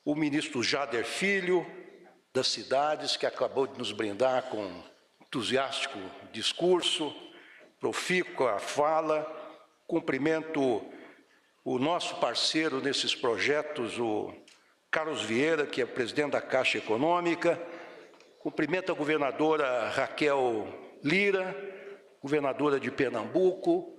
Speaker 6: o ministro Jader Filho, das Cidades, que acabou de nos brindar com entusiástico discurso, profícua fala. Cumprimento o nosso parceiro nesses projetos, o Carlos Vieira, que é presidente da Caixa Econômica. Cumprimento a governadora Raquel Lira, governadora de Pernambuco,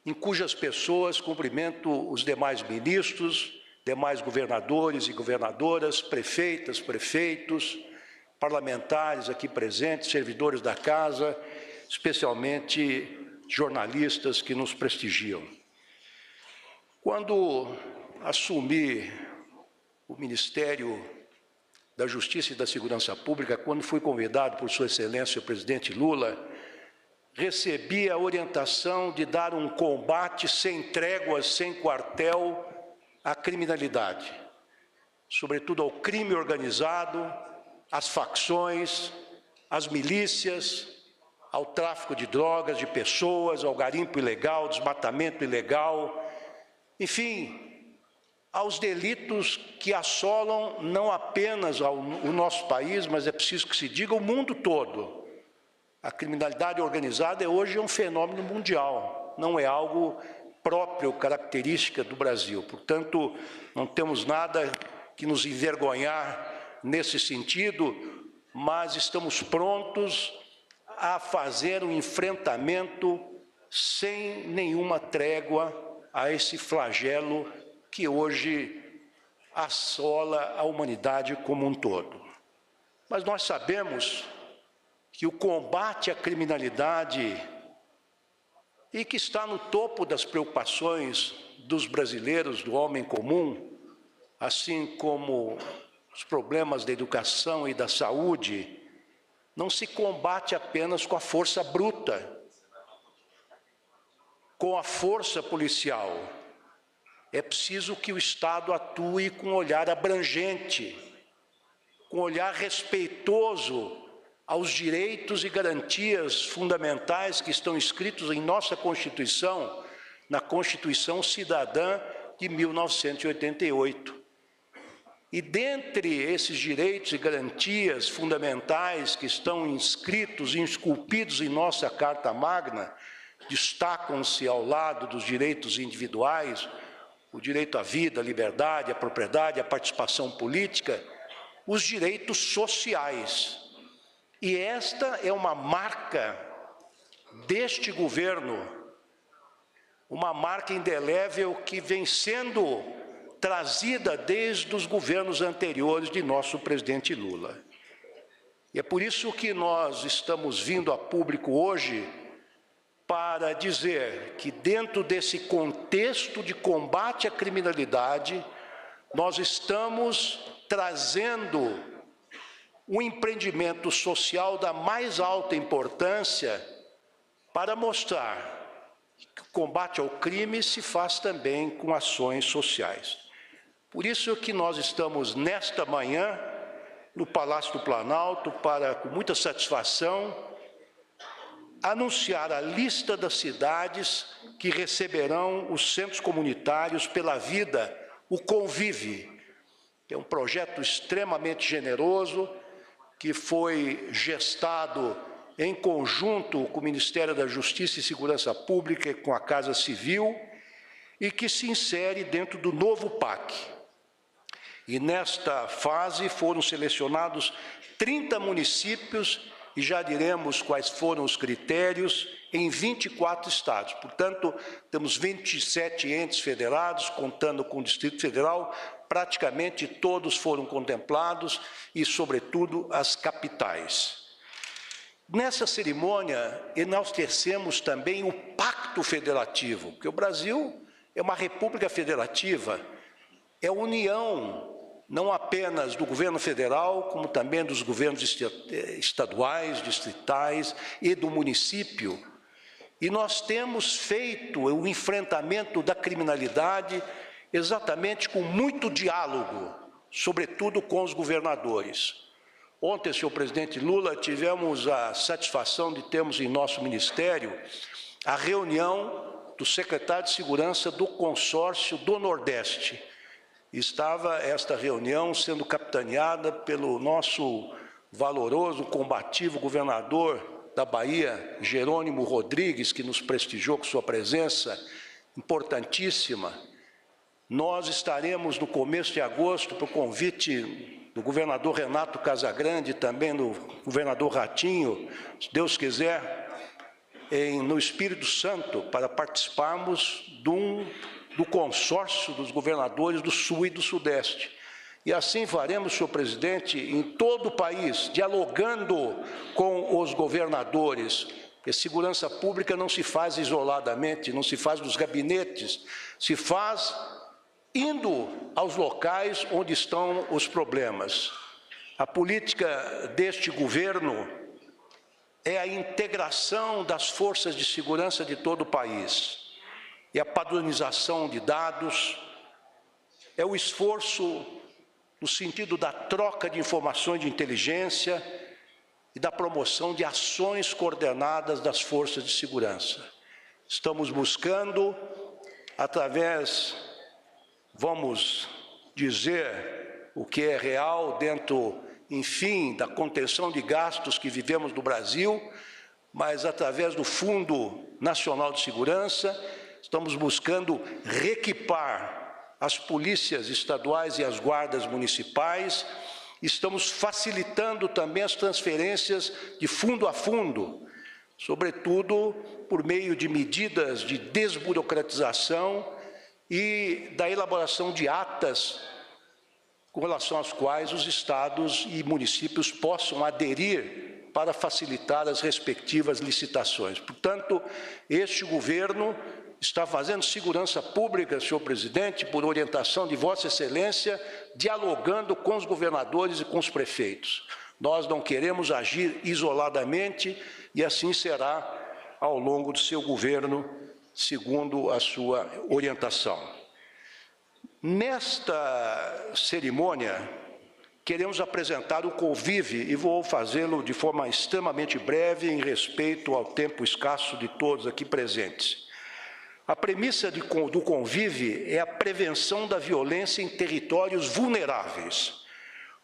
Speaker 6: em cujas pessoas cumprimento os demais ministros, demais governadores e governadoras, prefeitas, prefeitos, parlamentares aqui presentes, servidores da casa, especialmente jornalistas que nos prestigiam. Quando assumi o Ministério da Justiça e da Segurança Pública, quando fui convidado por Sua Excelência o presidente Lula, recebi a orientação de dar um combate sem tréguas, sem quartel, à criminalidade, sobretudo ao crime organizado, às facções, às milícias, ao tráfico de drogas, de pessoas, ao garimpo ilegal, desmatamento ilegal, enfim, aos delitos que assolam não apenas o nosso país, mas é preciso que se diga o mundo todo. A criminalidade organizada é hoje um fenômeno mundial, não é algo próprio, característica do Brasil. Portanto, não temos nada que nos envergonhar nesse sentido, mas estamos prontos a fazer um enfrentamento sem nenhuma trégua a esse flagelo que hoje assola a humanidade como um todo. Mas nós sabemos que o combate à criminalidade, e que está no topo das preocupações dos brasileiros, do homem comum, assim como os problemas da educação e da saúde, não se combate apenas com a força bruta, com a força policial. É preciso que o Estado atue com um olhar abrangente, com um olhar respeitoso aos direitos e garantias fundamentais que estão escritos em nossa Constituição, na Constituição Cidadã de 1988. E dentre esses direitos e garantias fundamentais que estão inscritos e esculpidos em nossa Carta Magna, destacam-se ao lado dos direitos individuais, o direito à vida, à liberdade, à propriedade, à participação política, os direitos sociais. E esta é uma marca deste governo, uma marca indelével que vem sendo trazida desde os governos anteriores de nosso presidente Lula. E é por isso que nós estamos vindo a público hoje para dizer que, dentro desse contexto de combate à criminalidade, nós estamos trazendo um empreendimento social da mais alta importância para mostrar que o combate ao crime se faz também com ações sociais. Por isso que nós estamos nesta manhã no Palácio do Planalto para, com muita satisfação, anunciar a lista das cidades que receberão os centros comunitários pela vida, o Convive, que é um projeto extremamente generoso, que foi gestado em conjunto com o Ministério da Justiça e Segurança Pública e com a Casa Civil, e que se insere dentro do novo PAC. E nesta fase foram selecionados 30 municípios, e já diremos quais foram os critérios, em 24 estados. Portanto, temos 27 entes federados, contando com o Distrito Federal, praticamente todos foram contemplados e, sobretudo, as capitais. Nessa cerimônia, enaltecemos também o Pacto Federativo, porque o Brasil é uma república federativa, é a união não apenas do governo federal, como também dos governos estaduais, distritais e do município. E nós temos feito o enfrentamento da criminalidade exatamente com muito diálogo, sobretudo com os governadores. Ontem, senhor presidente Lula, tivemos a satisfação de termos em nosso ministério a reunião do secretário de Segurança do Consórcio do Nordeste. Estava esta reunião sendo capitaneada pelo nosso valoroso, combativo governador da Bahia, Jerônimo Rodrigues, que nos prestigiou com sua presença importantíssima. Nós estaremos no começo de agosto, por convite do governador Renato Casagrande e também do governador Ratinho, se Deus quiser, no Espírito Santo para participarmos do consórcio dos governadores do Sul e do Sudeste. E assim faremos, senhor presidente, em todo o país, dialogando com os governadores. Porque segurança pública não se faz isoladamente, não se faz nos gabinetes, se faz indo aos locais onde estão os problemas. A política deste governo é a integração das forças de segurança de todo o país, é a padronização de dados, é o esforço no sentido da troca de informações de inteligência e da promoção de ações coordenadas das forças de segurança. Estamos buscando, através, vamos dizer, o que é real dentro, enfim, da contenção de gastos que vivemos no Brasil, mas através do Fundo Nacional de Segurança, estamos buscando reequipar as polícias estaduais e as guardas municipais, estamos facilitando também as transferências de fundo a fundo, sobretudo por meio de medidas de desburocratização e da elaboração de atas com relação às quais os estados e municípios possam aderir para facilitar as respectivas licitações. Portanto, este governo está fazendo segurança pública, senhor presidente, por orientação de Vossa Excelência, dialogando com os governadores e com os prefeitos. Nós não queremos agir isoladamente e assim será ao longo do seu governo, segundo a sua orientação. Nesta cerimônia, queremos apresentar o convívio, e vou fazê-lo de forma extremamente breve, em respeito ao tempo escasso de todos aqui presentes. A premissa do convívio é a prevenção da violência em territórios vulneráveis.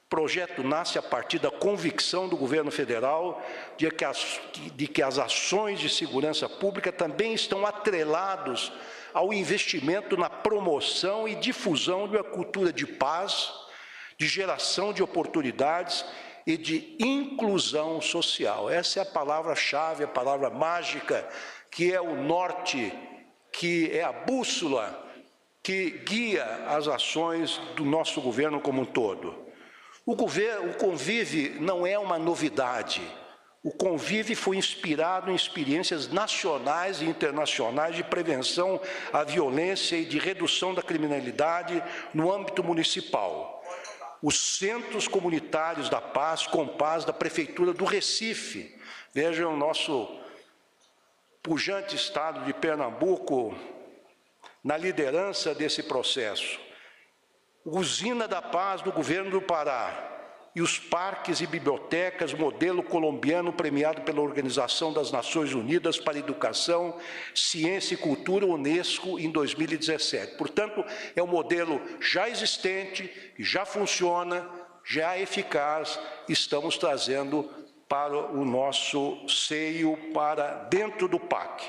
Speaker 6: O projeto nasce a partir da convicção do governo federal de que as ações de segurança pública também estão atrelados ao investimento na promoção e difusão de uma cultura de paz, de geração de oportunidades e de inclusão social. Essa é a palavra-chave, a palavra mágica, que é o norte, que é a bússola que guia as ações do nosso governo como um todo. O convívio não é uma novidade. O convívio foi inspirado em experiências nacionais e internacionais de prevenção à violência e de redução da criminalidade no âmbito municipal. Os Centros Comunitários da Paz, Compaz, da Prefeitura do Recife, vejam o nosso pujante estado de Pernambuco na liderança desse processo. Usina da Paz do governo do Pará e os parques e bibliotecas modelo colombiano premiado pela Organização das Nações Unidas para a Educação, Ciência e Cultura, UNESCO, em 2017. Portanto, é um modelo já existente, já funciona, já é eficaz, estamos trazendo para o nosso seio, para dentro do PAC.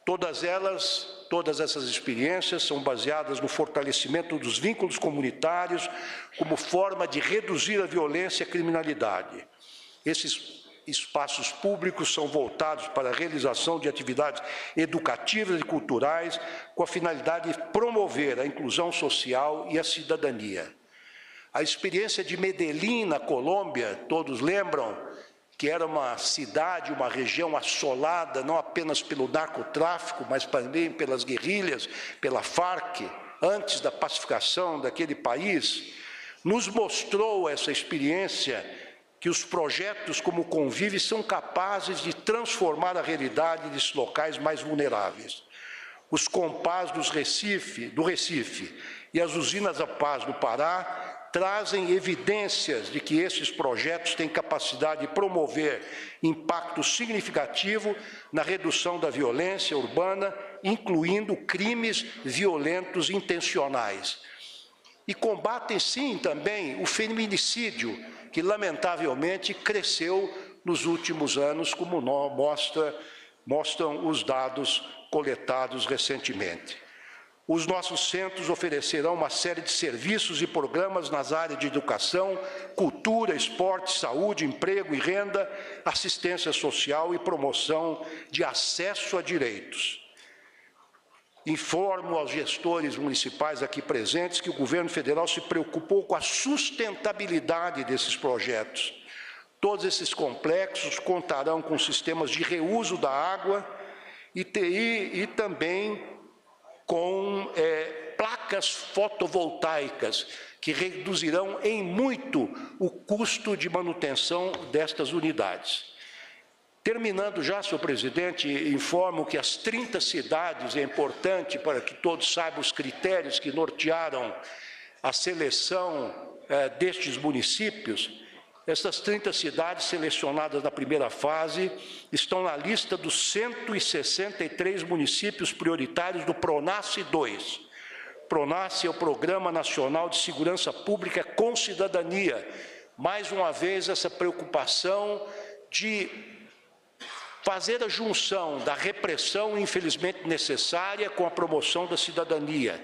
Speaker 6: Todas essas experiências são baseadas no fortalecimento dos vínculos comunitários como forma de reduzir a violência e a criminalidade. Esses espaços públicos são voltados para a realização de atividades educativas e culturais com a finalidade de promover a inclusão social e a cidadania. A experiência de Medellín, na Colômbia, todos lembram, que era uma cidade, uma região assolada, não apenas pelo narcotráfico, mas também pelas guerrilhas, pela FARC, antes da pacificação daquele país, nos mostrou essa experiência que os projetos como o Convive são capazes de transformar a realidade desses locais mais vulneráveis. Os Compás do Recife e as Usinas da Paz do Pará trazem evidências de que esses projetos têm capacidade de promover impacto significativo na redução da violência urbana, incluindo crimes violentos intencionais. E combatem, sim, também o feminicídio, que, lamentavelmente, cresceu nos últimos anos, como mostram os dados coletados recentemente. Os nossos centros oferecerão uma série de serviços e programas nas áreas de educação, cultura, esporte, saúde, emprego e renda, assistência social e promoção de acesso a direitos. Informo aos gestores municipais aqui presentes que o governo federal se preocupou com a sustentabilidade desses projetos. Todos esses complexos contarão com sistemas de reuso da água e também com placas fotovoltaicas, que reduzirão em muito o custo de manutenção destas unidades. Terminando já, senhor presidente, informo que as 30 cidades, é importante para que todos saibam os critérios que nortearam a seleção destes municípios. Essas 30 cidades selecionadas na primeira fase estão na lista dos 163 municípios prioritários do PRONASSE 2. PRONASSE é o Programa Nacional de Segurança Pública com Cidadania. Mais uma vez, essa preocupação de fazer a junção da repressão, infelizmente necessária, com a promoção da cidadania.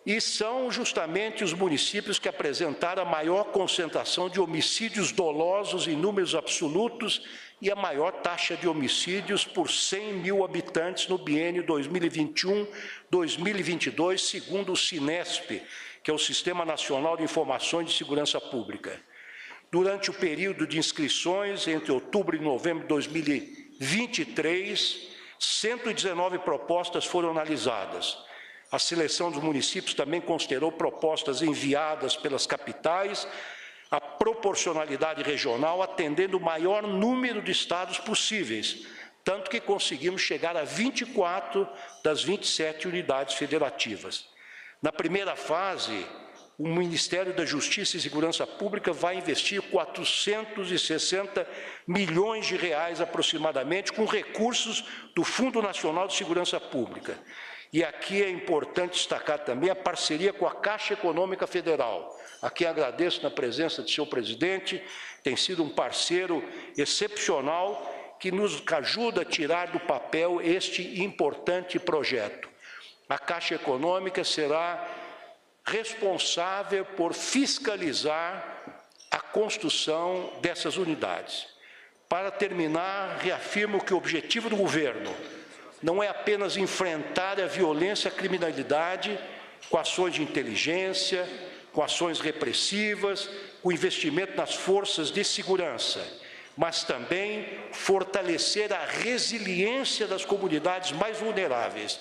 Speaker 6: E são justamente os municípios que apresentaram a maior concentração de homicídios dolosos em números absolutos e a maior taxa de homicídios por 100 mil habitantes no biênio 2021-2022, segundo o SINESP, que é o Sistema Nacional de Informações de Segurança Pública. Durante o período de inscrições, entre outubro e novembro de 2023, 119 propostas foram analisadas. A seleção dos municípios também considerou propostas enviadas pelas capitais, a proporcionalidade regional, atendendo o maior número de estados possíveis, tanto que conseguimos chegar a 24 das 27 unidades federativas. Na primeira fase, o Ministério da Justiça e Segurança Pública vai investir 460 milhões de reais aproximadamente, com recursos do Fundo Nacional de Segurança Pública. E aqui é importante destacar também a parceria com a Caixa Econômica Federal. Aqui agradeço na presença do senhor presidente, tem sido um parceiro excepcional que nos ajuda a tirar do papel este importante projeto. A Caixa Econômica será responsável por fiscalizar a construção dessas unidades. Para terminar, reafirmo que o objetivo do governo não é apenas enfrentar a violência e a criminalidade com ações de inteligência, com ações repressivas, com investimento nas forças de segurança, mas também fortalecer a resiliência das comunidades mais vulneráveis.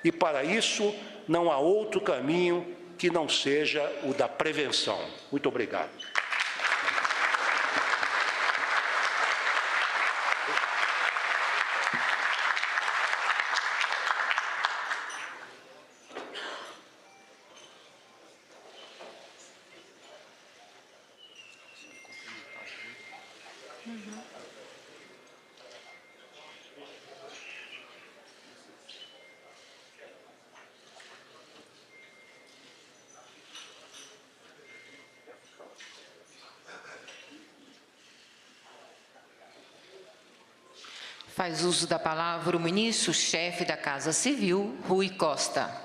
Speaker 6: E, para isso, não há outro caminho que não seja o da prevenção. Muito obrigado.
Speaker 1: Faz uso da palavra o ministro-chefe da Casa Civil, Rui Costa.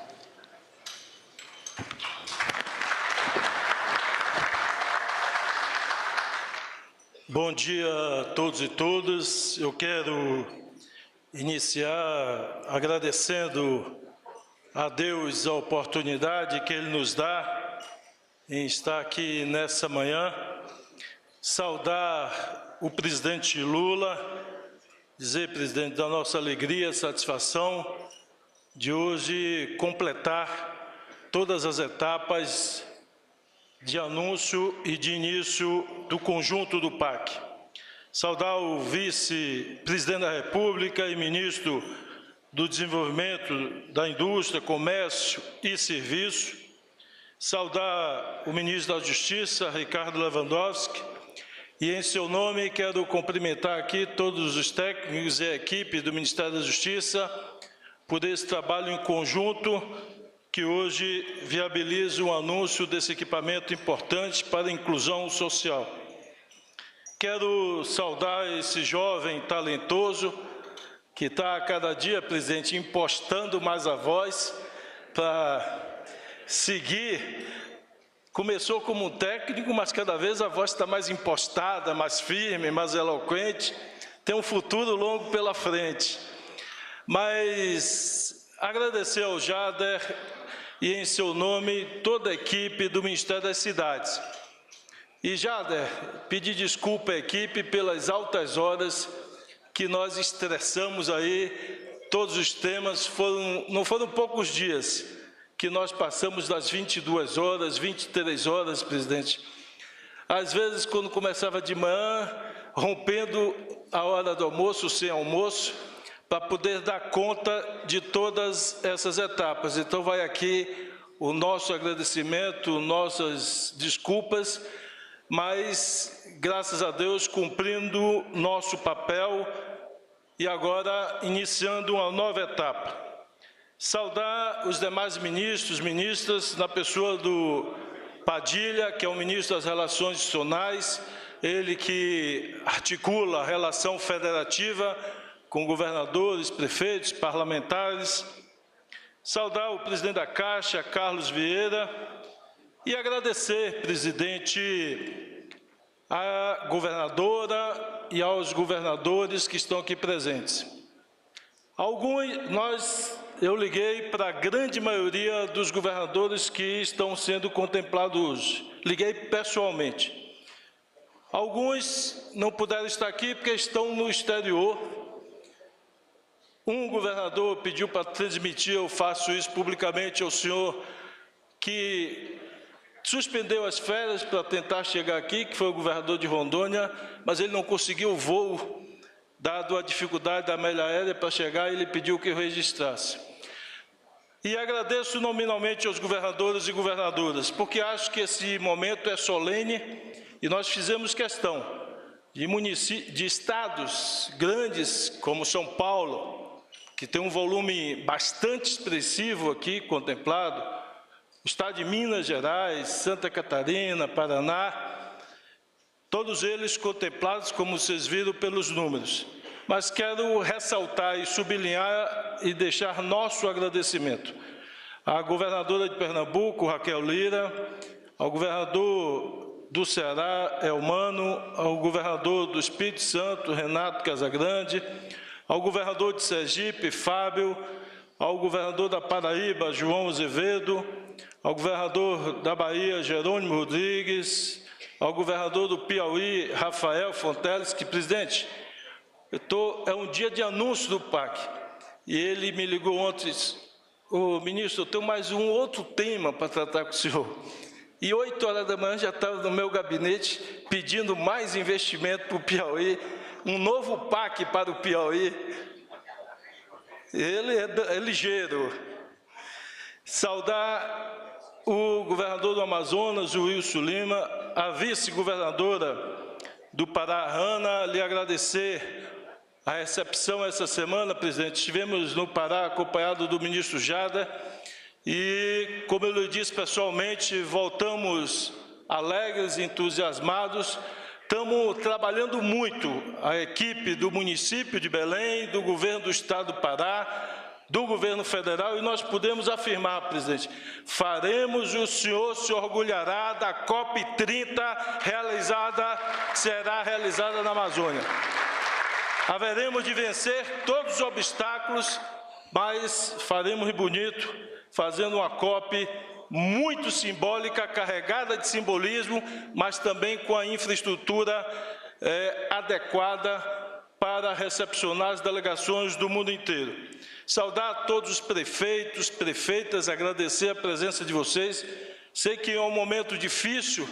Speaker 7: Bom dia a todos e todas. Eu quero iniciar agradecendo a Deus a oportunidade que Ele nos dá em estar aqui nessa manhã, saudar o presidente Lula, dizer, presidente, da nossa alegria, satisfação de hoje completar todas as etapas de anúncio e de início do conjunto do PAC. Saudar o vice-presidente da República e ministro do Desenvolvimento da Indústria, Comércio e Serviço. Saudar o ministro da Justiça, Ricardo Lewandowski, e em seu nome quero cumprimentar aqui todos os técnicos e a equipe do Ministério da Justiça por esse trabalho em conjunto que hoje viabiliza o anúncio desse equipamento importante para a inclusão social. Quero saudar esse jovem talentoso que está a cada dia, presidente, impostando mais a voz para seguir. Começou como um técnico, mas cada vez a voz está mais impostada, mais firme, mais eloquente. Tem um futuro longo pela frente. Mas agradecer ao Jader e, em seu nome, toda a equipe do Ministério das Cidades. E, Jader, pedir desculpa à equipe pelas altas horas que nós estressamos aí, todos os temas, não foram poucos dias que nós passamos das 22 horas, 23 horas, presidente. Às vezes, quando começava de manhã, rompendo a hora do almoço, sem almoço, para poder dar conta de todas essas etapas. Então, vai aqui o nosso agradecimento, nossas desculpas, mas, graças a Deus, cumprindo nosso papel e agora iniciando uma nova etapa. Saudar os demais ministros, ministras, na pessoa do Padilha, que é o ministro das Relações Institucionais, ele que articula a relação federativa com governadores, prefeitos, parlamentares. Saudar o presidente da Caixa, Carlos Vieira, e agradecer, presidente, à governadora e aos governadores que estão aqui presentes. Eu liguei para a grande maioria dos governadores que estão sendo contemplados hoje. Liguei pessoalmente. Alguns não puderam estar aqui porque estão no exterior. Um governador pediu para transmitir, eu faço isso publicamente ao senhor, que suspendeu as férias para tentar chegar aqui, que foi o governador de Rondônia, mas ele não conseguiu o voo, dado a dificuldade da malha aérea para chegar, ele pediu que eu registrasse. E agradeço nominalmente aos governadores e governadoras, porque acho que esse momento é solene e nós fizemos questão de estados grandes como São Paulo, que tem um volume bastante expressivo aqui contemplado, o estado de Minas Gerais, Santa Catarina, Paraná, todos eles contemplados, como vocês viram, pelos números. Mas quero ressaltar e sublinhar e deixar nosso agradecimento à governadora de Pernambuco, Raquel Lira, ao governador do Ceará, Elmano, ao governador do Espírito Santo, Renato Casagrande, ao governador de Sergipe, Fábio, ao governador da Paraíba, João Azevedo, ao governador da Bahia, Jerônimo Rodrigues, ao governador do Piauí, Rafael Fonteles, que, presidente, é um dia de anúncio do PAC, e ele me ligou ontem, ministro, eu tenho mais um outro tema para tratar com o senhor. E 8 horas da manhã já estava no meu gabinete pedindo mais investimento para o Piauí, um novo PAC para o Piauí. Ele é ligeiro. Saudar o governador do Amazonas, o Wilson Lima, a vice-governadora do Pará, Ana, lhe agradecer a recepção essa semana, presidente. Estivemos no Pará acompanhado do ministro Jader e, como eu lhe disse pessoalmente, voltamos alegres, entusiasmados. Estamos trabalhando muito, a equipe do município de Belém, do governo do estado do Pará, do governo federal, e nós podemos afirmar, presidente, faremos e o senhor se orgulhará da COP30 será realizada na Amazônia. Haveremos de vencer todos os obstáculos, mas faremos bonito, fazendo uma COP muito simbólica, carregada de simbolismo, mas também com a infraestrutura adequada para recepcionar as delegações do mundo inteiro. Saudar todos os prefeitos, prefeitas, agradecer a presença de vocês. Sei que é um momento difícil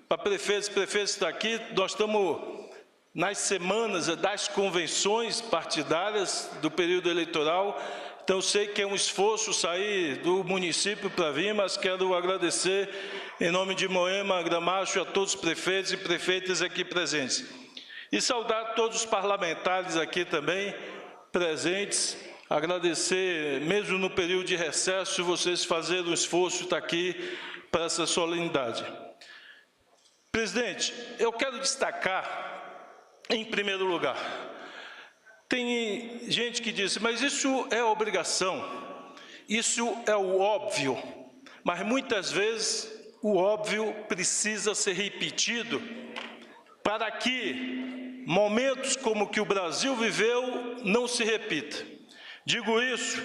Speaker 7: para prefeitos e prefeitas estar aqui. Nós estamos nas semanas das convenções partidárias do período eleitoral, então sei que é um esforço sair do município para vir, mas quero agradecer em nome de Moema, Gramacho, a todos os prefeitos e prefeitas aqui presentes. E saudar todos os parlamentares aqui também presentes, agradecer, mesmo no período de recesso, vocês fazerem um esforço de estar aqui para essa solenidade. Presidente, eu quero destacar, em primeiro lugar, tem gente que diz, mas isso é obrigação, Isso é o óbvio, mas muitas vezes o óbvio precisa ser repetido para que momentos como o que o Brasil viveu não se repita. Digo isso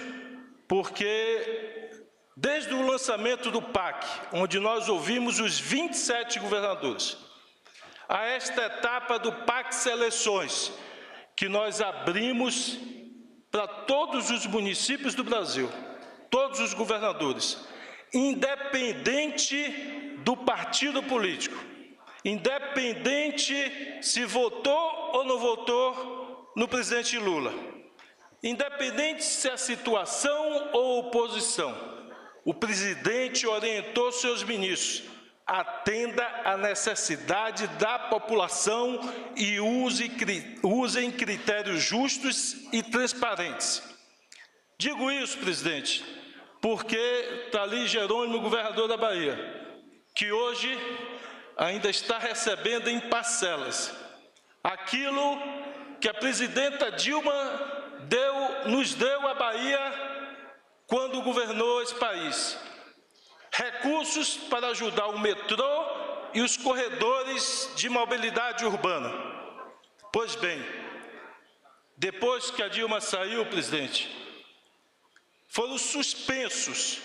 Speaker 7: porque desde o lançamento do PAC, onde nós ouvimos os 27 governadores, a esta etapa do PAC Seleções, que nós abrimos para todos os municípios do Brasil, todos os governadores, independente do partido político, independente se votou ou não votou no presidente Lula, independente se é situação ou oposição, o presidente orientou seus ministros: atenda à necessidade da população e usem critérios justos e transparentes. Digo isso, presidente, porque está ali Jerônimo, governador da Bahia, que hoje ainda está recebendo em parcelas aquilo que a presidenta Dilma nos deu à Bahia quando governou esse país. Recursos para ajudar o metrô e os corredores de mobilidade urbana. Pois bem, depois que a Dilma saiu, presidente, foram suspensos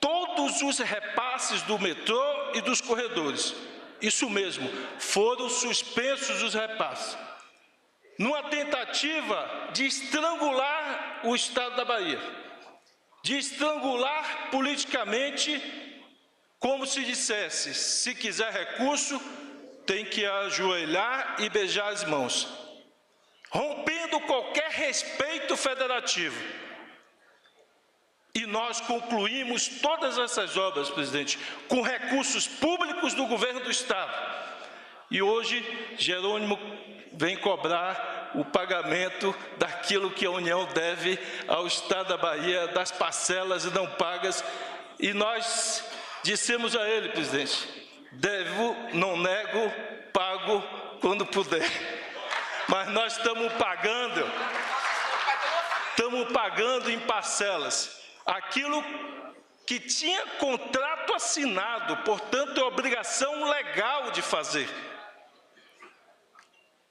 Speaker 7: todos os repasses do metrô e dos corredores. Isso mesmo, foram suspensos os repasses, numa tentativa de estrangular o Estado da Bahia, de estrangular politicamente, como se dissesse: se quiser recurso, tem que ajoelhar e beijar as mãos, rompendo qualquer respeito federativo. E nós concluímos todas essas obras, presidente, com recursos públicos do governo do Estado. E hoje, Jerônimo vem cobrar o pagamento daquilo que a União deve ao Estado da Bahia, das parcelas não pagas. E nós dissemos a ele, presidente: devo, não nego, pago quando puder. Mas nós estamos pagando em parcelas aquilo que tinha contrato assinado, portanto é obrigação legal de fazer.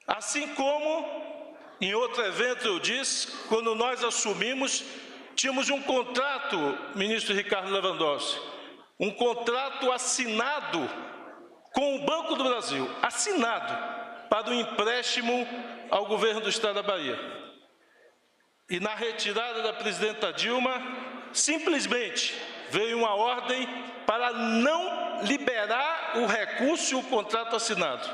Speaker 7: Assim como, em outro evento eu disse, quando nós assumimos, tínhamos um contrato, ministro Ricardo Lewandowski, um contrato assinado com o Banco do Brasil, assinado para o empréstimo ao governo do Estado da Bahia. E na retirada da presidenta Dilma, simplesmente veio uma ordem para não liberar o recurso e o contrato assinado.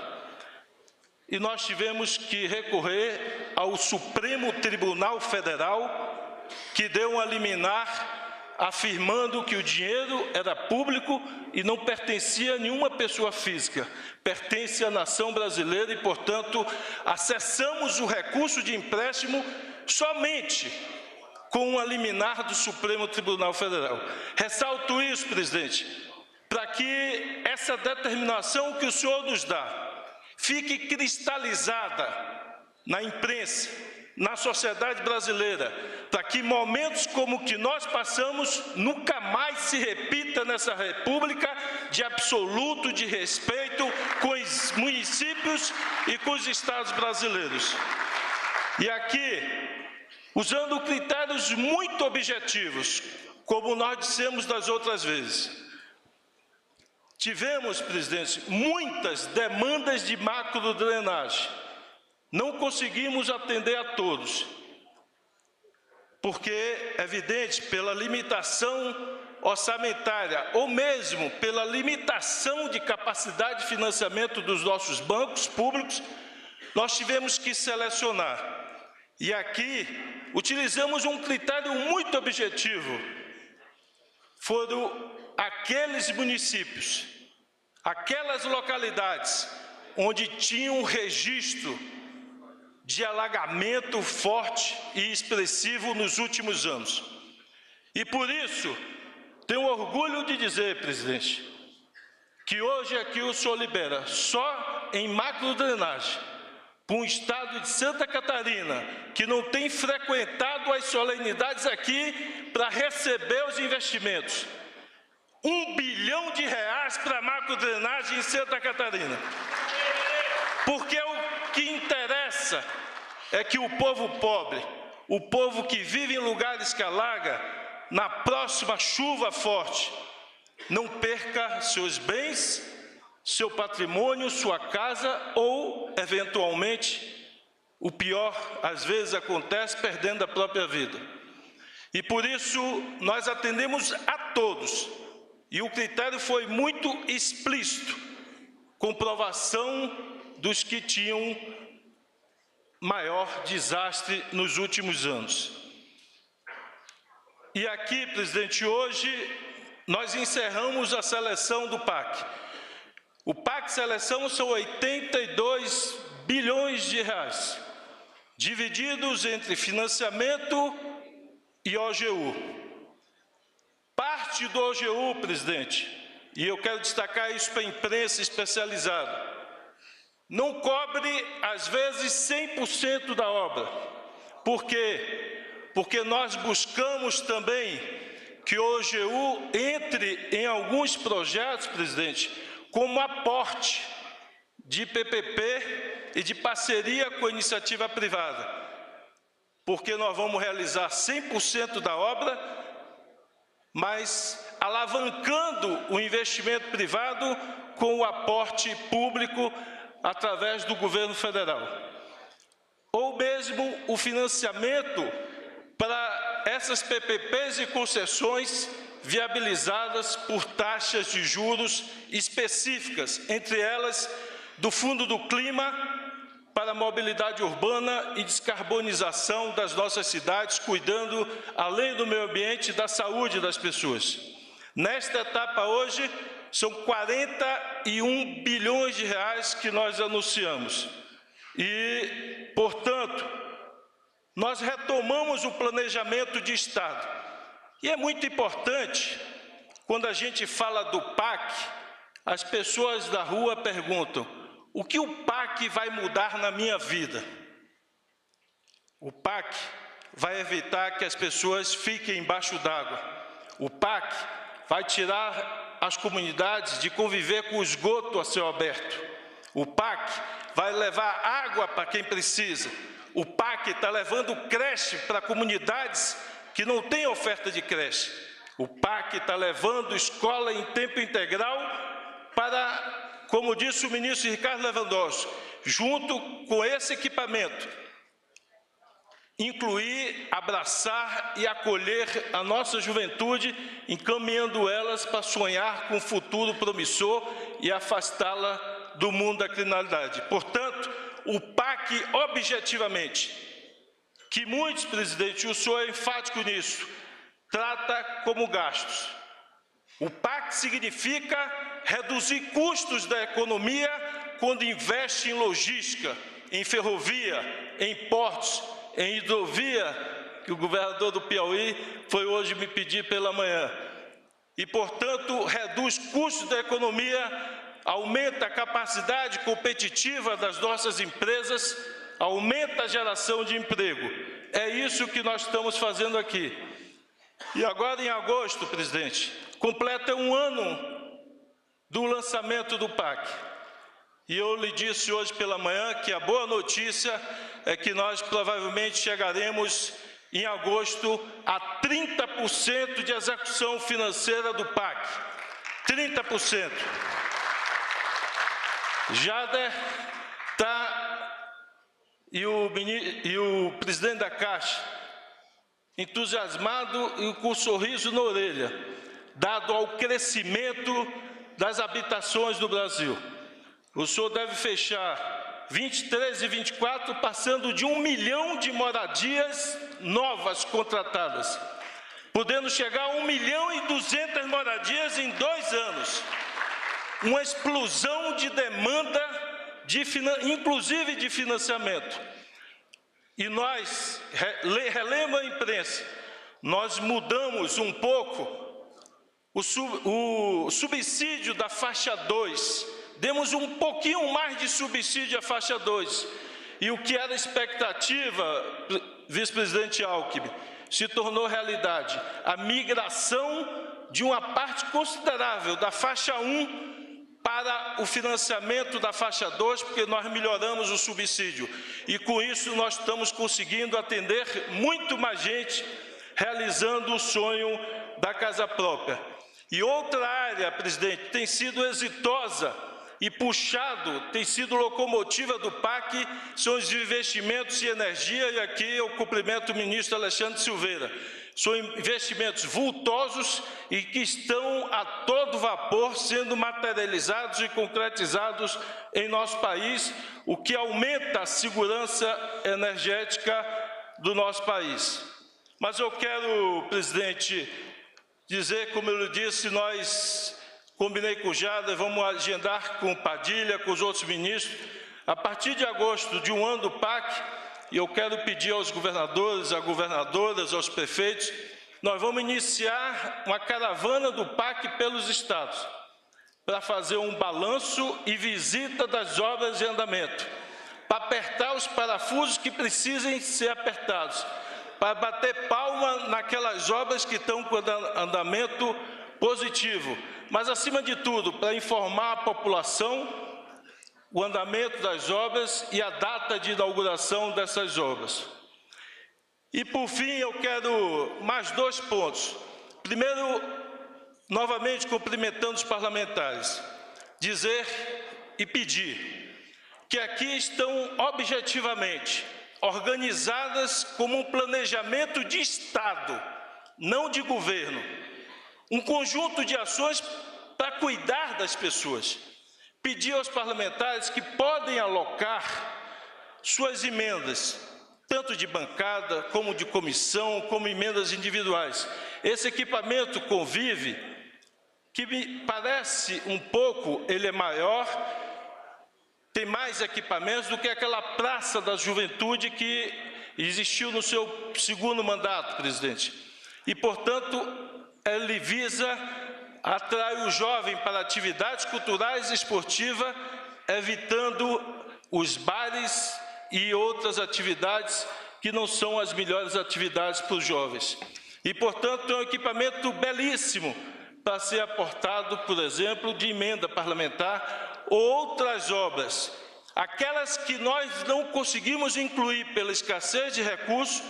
Speaker 7: E nós tivemos que recorrer ao Supremo Tribunal Federal, que deu uma liminar afirmando que o dinheiro era público e não pertencia a nenhuma pessoa física, pertence à nação brasileira e, portanto, acessamos o recurso de empréstimo somente com uma liminar do Supremo Tribunal Federal. Ressalto isso, presidente, para que essa determinação que o senhor nos dá fique cristalizada na imprensa, na sociedade brasileira, para que momentos como o que nós passamos nunca mais se repita nessa república de absoluto de respeito com os municípios e com os estados brasileiros. E aqui, usando critérios muito objetivos, como nós dissemos das outras vezes, tivemos, presidente, muitas demandas de macrodrenagem. Não conseguimos atender a todos, porque é evidente, pela limitação orçamentária, ou mesmo pela limitação de capacidade de financiamento dos nossos bancos públicos, nós tivemos que selecionar. E aqui utilizamos um critério muito objetivo. Foram aqueles municípios, aquelas localidades onde tinha um registro de alagamento forte e expressivo nos últimos anos. E por isso, tenho orgulho de dizer, presidente, que hoje aqui o senhor libera só em macrodrenagem para um estado de Santa Catarina, que não tem frequentado as solenidades aqui para receber os investimentos. R$1 bilhão para a macrodrenagem em Santa Catarina. Porque o que interessa é que o povo pobre, o povo que vive em lugares que alaga, na próxima chuva forte, não perca seus bens, seu patrimônio, sua casa ou, eventualmente, o pior, às vezes acontece, perdendo a própria vida. E por isso, nós atendemos a todos. E o critério foi muito explícito, comprovação dos que tinham maior desastre nos últimos anos. E aqui, presidente, hoje nós encerramos a seleção do PAC. O PAC Seleção são 82 bilhões de reais, divididos entre financiamento e OGU. Parte do OGU, presidente, e eu quero destacar isso para a imprensa especializada, não cobre, às vezes, 100% da obra. Por quê? Porque nós buscamos também que o OGU entre em alguns projetos, presidente, como aporte de PPP e de parceria com a iniciativa privada. Porque nós vamos realizar 100% da obra, mas alavancando o investimento privado com o aporte público através do governo federal. Ou mesmo o financiamento para essas PPPs e concessões viabilizadas por taxas de juros específicas, entre elas do Fundo do Clima para a mobilidade urbana e descarbonização das nossas cidades, cuidando, além do meio ambiente, da saúde das pessoas. Nesta etapa hoje, são 41 bilhões de reais que nós anunciamos. E, portanto, nós retomamos o planejamento de Estado. E é muito importante, quando a gente fala do PAC, as pessoas da rua perguntam: o que o PAC vai mudar na minha vida? O PAC vai evitar que as pessoas fiquem embaixo d'água. O PAC vai tirar as comunidades de conviver com o esgoto a céu aberto. O PAC vai levar água para quem precisa. O PAC está levando creche para comunidades que não têm oferta de creche. O PAC está levando escola em tempo integral para, como disse o ministro Ricardo Lewandowski, junto com esse equipamento, incluir, abraçar e acolher a nossa juventude, encaminhando elas para sonhar com um futuro promissor e afastá-la do mundo da criminalidade. Portanto, o PAC, objetivamente, que muitos, presidente, o senhor é enfático nisso, trata como gastos. O PAC significa reduzir custos da economia quando investe em logística, em ferrovia, em portos, em hidrovia, que o governador do Piauí foi hoje me pedir pela manhã. E, portanto, reduz custos da economia, aumenta a capacidade competitiva das nossas empresas, aumenta a geração de emprego. É isso que nós estamos fazendo aqui. E agora, em agosto, presidente, completa um ano do lançamento do PAC. E eu lhe disse hoje pela manhã que a boa notícia é que nós provavelmente chegaremos em agosto a 30% de execução financeira do PAC. 30%. Jader e o presidente da Caixa entusiasmado e com um sorriso na orelha, dado ao crescimento das habitações no Brasil. O senhor deve fechar 23 e 24 passando de 1 milhão de moradias novas contratadas, podendo chegar a 1 milhão e 200 moradias em 2 anos. Uma explosão de demanda, inclusive de financiamento. E nós, relembro a imprensa, nós mudamos um pouco o subsídio da faixa 2, demos um pouquinho mais de subsídio à faixa 2, E o que era expectativa, vice-presidente Alckmin, se tornou realidade. A migração de uma parte considerável da faixa 1 para o financiamento da faixa 2, porque nós melhoramos o subsídio. E com isso nós estamos conseguindo atender muito mais gente, realizando o sonho da casa própria. E outra área, presidente, tem sido exitosa e puxado, tem sido locomotiva do PAC, são os investimentos em energia, e aqui eu cumprimento o ministro Alexandre Silveira. São investimentos vultosos e que estão a todo vapor sendo materializados e concretizados em nosso país, o que aumenta a segurança energética do nosso país. Mas eu quero, presidente, dizer, como eu lhe disse, nós combinei com o Jader, vamos agendar com o Padilha, com os outros ministros, a partir de agosto de um ano do PAC, e eu quero pedir aos governadores, às governadoras, aos prefeitos, nós vamos iniciar uma caravana do PAC pelos estados, para fazer um balanço e visita das obras em andamento, para apertar os parafusos que precisem ser apertados, para bater palma naquelas obras que estão com andamento positivo, mas, acima de tudo, para informar a população o andamento das obras e a data de inauguração dessas obras. E, por fim, eu quero mais 2 pontos. Primeiro, novamente cumprimentando os parlamentares, dizer e pedir que aqui estão objetivamente organizadas como um planejamento de Estado, não de governo, um conjunto de ações para cuidar das pessoas. Pedir aos parlamentares que podem alocar suas emendas, tanto de bancada, como de comissão, como emendas individuais. Esse equipamento Convive, que me parece um pouco, ele é maior, tem mais equipamentos do que aquela Praça da Juventude que existiu no seu segundo mandato, presidente. E, portanto, ele visa atrair o jovem para atividades culturais e esportivas, evitando os bares e outras atividades que não são as melhores atividades para os jovens. E, portanto, é um equipamento belíssimo para ser aportado, por exemplo, de emenda parlamentar ou outras obras. Aquelas que nós não conseguimos incluir pela escassez de recursos,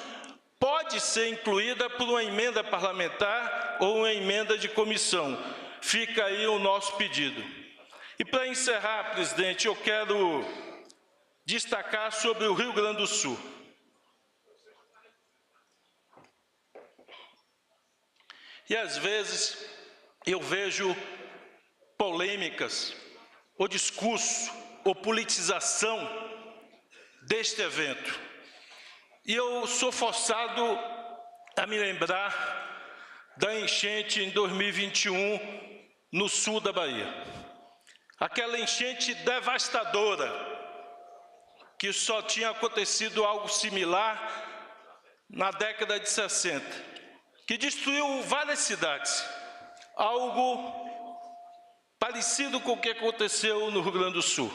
Speaker 7: pode ser incluída por uma emenda parlamentar ou uma emenda de comissão. Fica aí o nosso pedido. E, para encerrar, presidente, eu quero destacar sobre o Rio Grande do Sul. E, às vezes, eu vejo polêmicas, ou discurso, ou politização deste evento. E eu sou forçado a me lembrar da enchente em 2021 no sul da Bahia. Aquela enchente devastadora, que só tinha acontecido algo similar na década de 60, que destruiu várias cidades. Algo parecido com o que aconteceu no Rio Grande do Sul.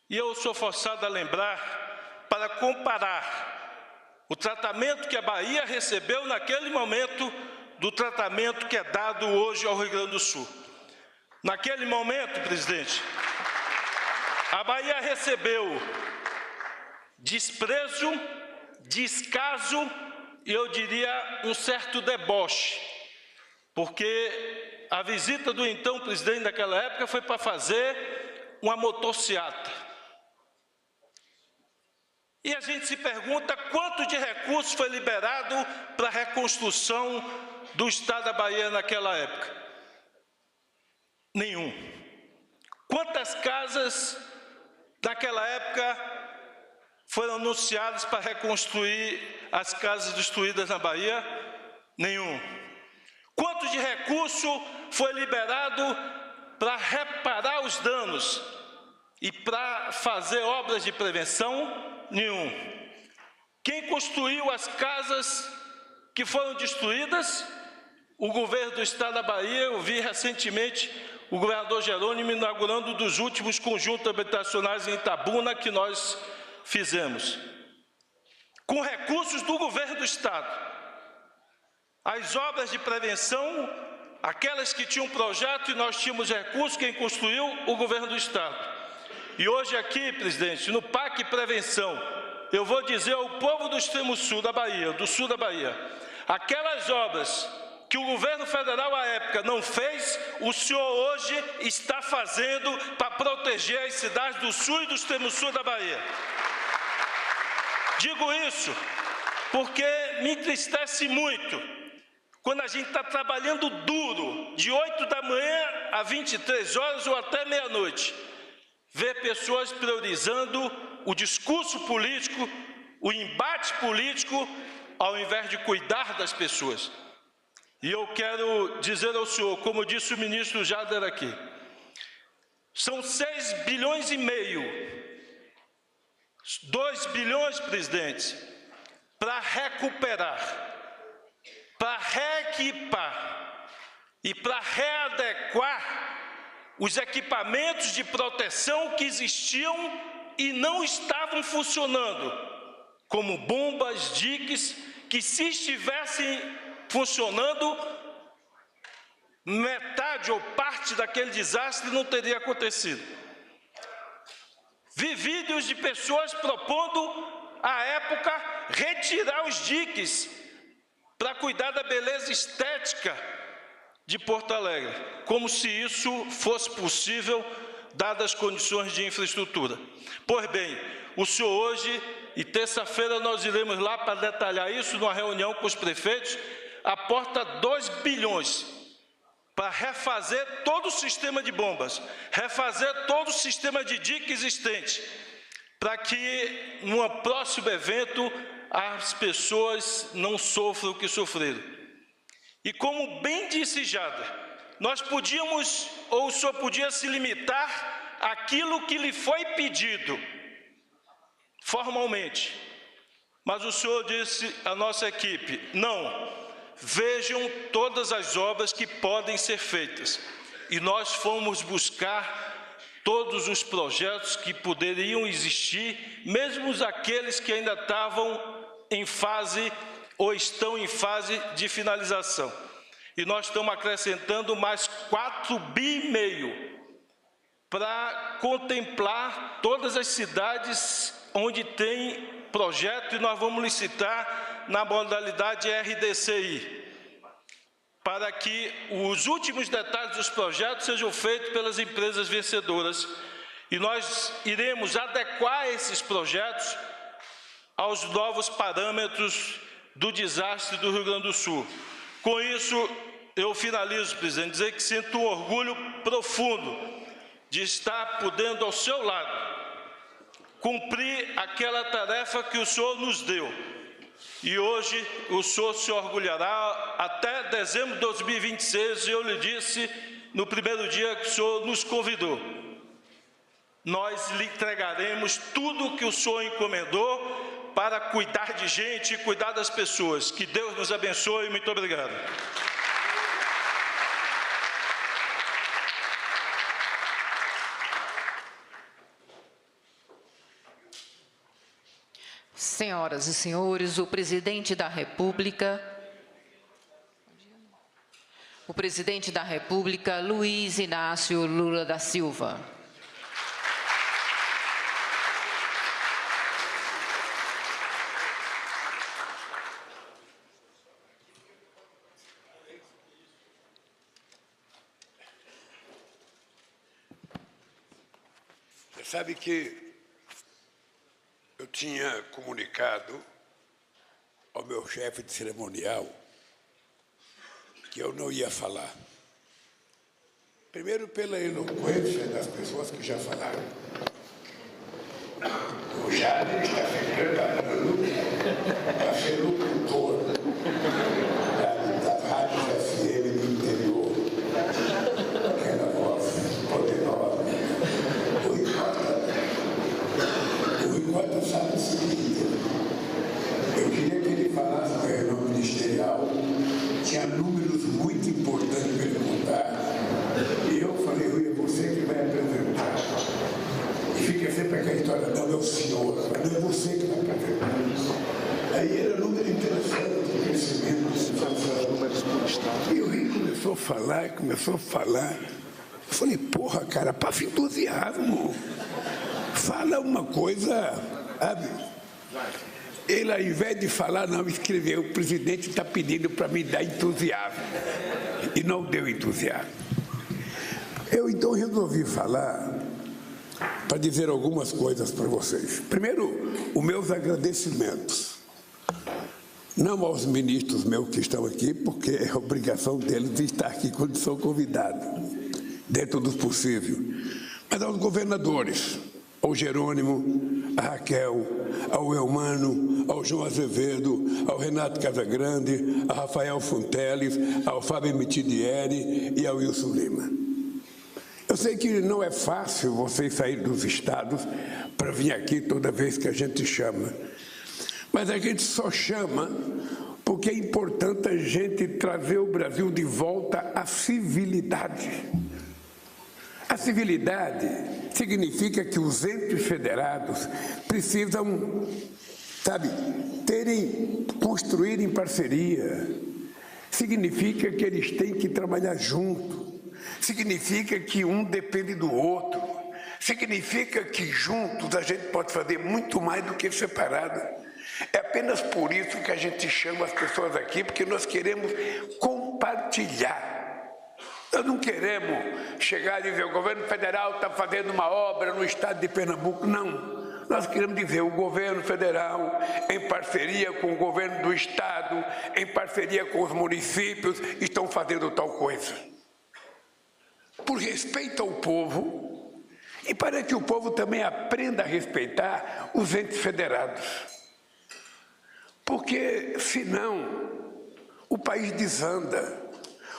Speaker 7: E eu sou forçado a lembrar para comparar o tratamento que a Bahia recebeu naquele momento do tratamento que é dado hoje ao Rio Grande do Sul. Naquele momento, presidente, a Bahia recebeu desprezo, descaso e, eu diria, um certo deboche, porque a visita do então presidente daquela época foi para fazer uma motociata. E a gente se pergunta quanto de recurso foi liberado para a reconstrução do estado da Bahia naquela época. Nenhum. Quantas casas naquela época foram anunciadas para reconstruir as casas destruídas na Bahia? Nenhum. Quanto de recurso foi liberado para reparar os danos e para fazer obras de prevenção? Nenhum. Quem construiu as casas que foram destruídas? O governo do estado da Bahia. Eu vi recentemente o governador Jerônimo inaugurando um dos últimos conjuntos habitacionais em Itabuna, que nós fizemos. Com recursos do governo do Estado, as obras de prevenção, aquelas que tinham projeto e nós tínhamos recursos, quem construiu? O governo do Estado. E hoje aqui, presidente, no PAC Prevenção, eu vou dizer ao povo do extremo sul da Bahia, do sul da Bahia, aquelas obras que o governo federal à época não fez, o senhor hoje está fazendo para proteger as cidades do sul e do extremo sul da Bahia. Digo isso porque me entristece muito quando a gente está trabalhando duro, de 8 da manhã a 23 horas ou até meia-noite, ver pessoas priorizando o discurso político, o embate político, ao invés de cuidar das pessoas. E eu quero dizer ao senhor, como disse o ministro Jader aqui, são 6,5 bilhões, 2 bilhões, presidente, para recuperar, para reequipar e para readequar os equipamentos de proteção que existiam e não estavam funcionando, como bombas, diques, que se estivessem funcionando, metade ou parte daquele desastre não teria acontecido. Vi vídeos de pessoas propondo, à época, retirar os diques para cuidar da beleza estética de Porto Alegre, como se isso fosse possível, dadas as condições de infraestrutura. Pois bem, o senhor hoje, e terça-feira nós iremos lá para detalhar isso, numa reunião com os prefeitos, aporta 2 bilhões para refazer todo o sistema de bombas, refazer todo o sistema de dique existente, para que, num próximo evento, as pessoas não sofram o que sofreram. E como bem disse Jader, nós podíamos, ou o senhor podia se limitar àquilo que lhe foi pedido, formalmente. Mas o senhor disse à nossa equipe, não, vejam todas as obras que podem ser feitas. E nós fomos buscar todos os projetos que poderiam existir, mesmo aqueles que ainda estavam em fase ou estão em fase de finalização. E nós estamos acrescentando mais 4,5 bi para contemplar todas as cidades onde tem projeto, e nós vamos licitar na modalidade RDCI, para que os últimos detalhes dos projetos sejam feitos pelas empresas vencedoras. E nós iremos adequar esses projetos aos novos parâmetros do desastre do Rio Grande do Sul. Com isso, eu finalizo, presidente, dizer que sinto um orgulho profundo de estar podendo, ao seu lado, cumprir aquela tarefa que o senhor nos deu. E hoje o senhor se orgulhará, até dezembro de 2026, eu lhe disse no primeiro dia que o senhor nos convidou. Nós lhe entregaremos tudo o que o senhor encomendou para cuidar de gente e cuidar das pessoas. Que Deus nos abençoe. Muito obrigado.
Speaker 1: Senhoras e senhores, o presidente da República, Luiz Inácio Lula da Silva.
Speaker 8: Você sabe que eu tinha comunicado ao meu chefe de cerimonial que eu não ia falar. Primeiro, pela eloquência das pessoas que já falaram. O Jader está se preparando para ser locutor das rádios FM do interior. Aquela voz poderosa. O Ricota sabe o seguinte, eu queria que ele falasse da reunião ministerial, tinha números muito importantes para ele contar. E eu falei, Rui, é você que vai apresentar. E fica sempre aquela história, não, é o senhor, não é você que vai apresentar. Aí era um número interessante de crescimento. E o Rio começou a falar. Eu falei, porra, cara, passa entusiasmo. Fala uma coisa, sabe? Ele, ao invés de falar, não, escreveu, o presidente está pedindo para me dar entusiasmo. E não deu entusiasmo. Eu, então, resolvi falar para dizer algumas coisas para vocês. Primeiro, os meus agradecimentos. Não aos ministros meus que estão aqui, porque é obrigação deles de estar aqui quando são convidados, dentro do possível. Mas aos governadores, ao Jerônimo, a Raquel, ao Eumano, ao João Azevedo, ao Renato Casagrande, a Rafael Fonteles, ao Fábio Mitidieri e ao Wilson Lima. Eu sei que não é fácil vocês saírem dos estados para vir aqui toda vez que a gente chama. Mas a gente só chama porque é importante a gente trazer o Brasil de volta à civilidade. A civilidade significa que os entes federados precisam, sabe, construir em parceria. Significa que eles têm que trabalhar junto. Significa que um depende do outro. Significa que juntos a gente pode fazer muito mais do que separado. É apenas por isso que a gente chama as pessoas aqui, porque nós queremos compartilhar. Nós não queremos chegar e dizer o governo federal está fazendo uma obra no estado de Pernambuco. Não. Nós queremos dizer o governo federal, em parceria com o governo do estado, em parceria com os municípios, estão fazendo tal coisa. Por respeito ao povo e para que o povo também aprenda a respeitar os entes federados. Porque, senão, o país desanda,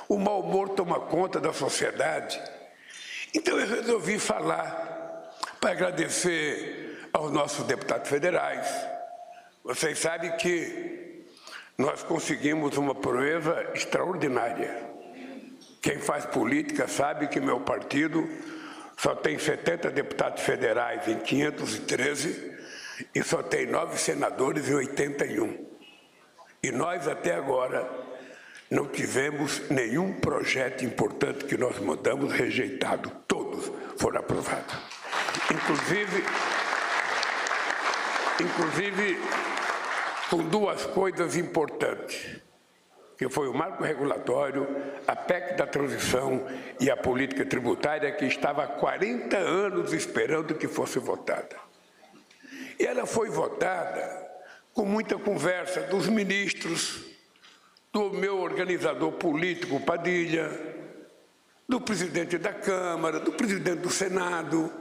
Speaker 8: o mau humor toma conta da sociedade. Então, eu resolvi falar para agradecer aos nossos deputados federais. Vocês sabem que nós conseguimos uma proeza extraordinária. Quem faz política sabe que meu partido só tem 70 deputados federais em 513 e só tem 9 senadores em 81. E nós, até agora, não tivemos nenhum projeto importante que nós mandamos rejeitado. Todos foram aprovados. Inclusive com duas coisas importantes, que foi o marco regulatório, a PEC da transição e a política tributária, que estava há 40 anos esperando que fosse votada. E ela foi votada com muita conversa dos ministros, do meu organizador político, Padilha, do presidente da Câmara, do presidente do Senado,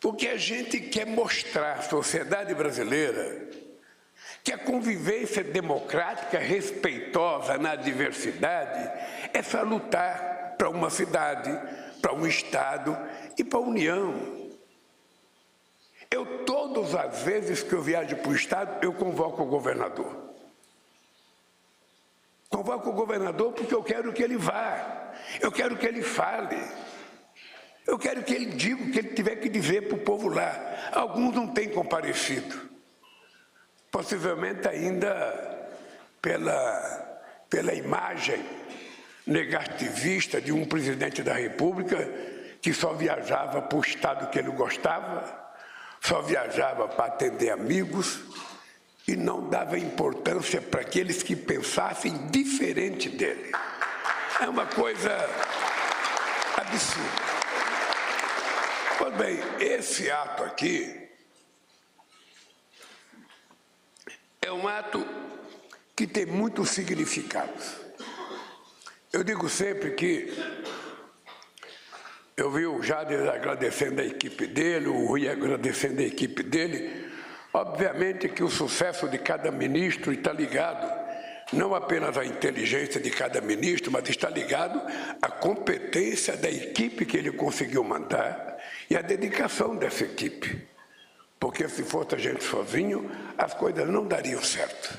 Speaker 8: porque a gente quer mostrar à sociedade brasileira que a convivência democrática, respeitosa na diversidade, é salutar para uma cidade, para um estado e para a União. Todas as vezes que eu viajo para o estado, eu convoco o governador. Convoco o governador porque eu quero que ele vá, eu quero que ele fale, eu quero que ele diga o que ele tiver que dizer para o povo lá. Alguns não têm comparecido. Possivelmente ainda pela imagem negativista de um presidente da República que só viajava para o estado que ele gostava, só viajava para atender amigos e não dava importância para aqueles que pensassem diferente dele. É uma coisa absurda. Pois bem, esse ato aqui é um ato que tem muitos significados. Eu digo sempre que eu vi o Jader agradecendo a equipe dele, o Rui agradecendo a equipe dele. Obviamente que o sucesso de cada ministro está ligado não apenas à inteligência de cada ministro, mas está ligado à competência da equipe que ele conseguiu mandar e à dedicação dessa equipe. Porque se fosse a gente sozinho, as coisas não dariam certo.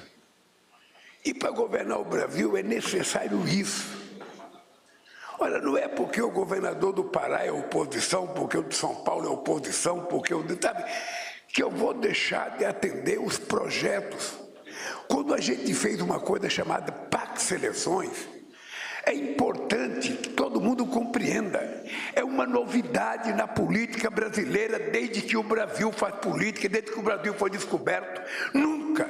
Speaker 8: E para governar o Brasil é necessário isso. Olha, não é porque o governador do Pará é oposição, porque o de São Paulo é oposição, porque o de... Sabe, que eu vou deixar de atender os projetos. Quando a gente fez uma coisa chamada PAC Seleções, é importante que todo mundo compreenda. É uma novidade na política brasileira desde que o Brasil faz política, desde que o Brasil foi descoberto. Nunca,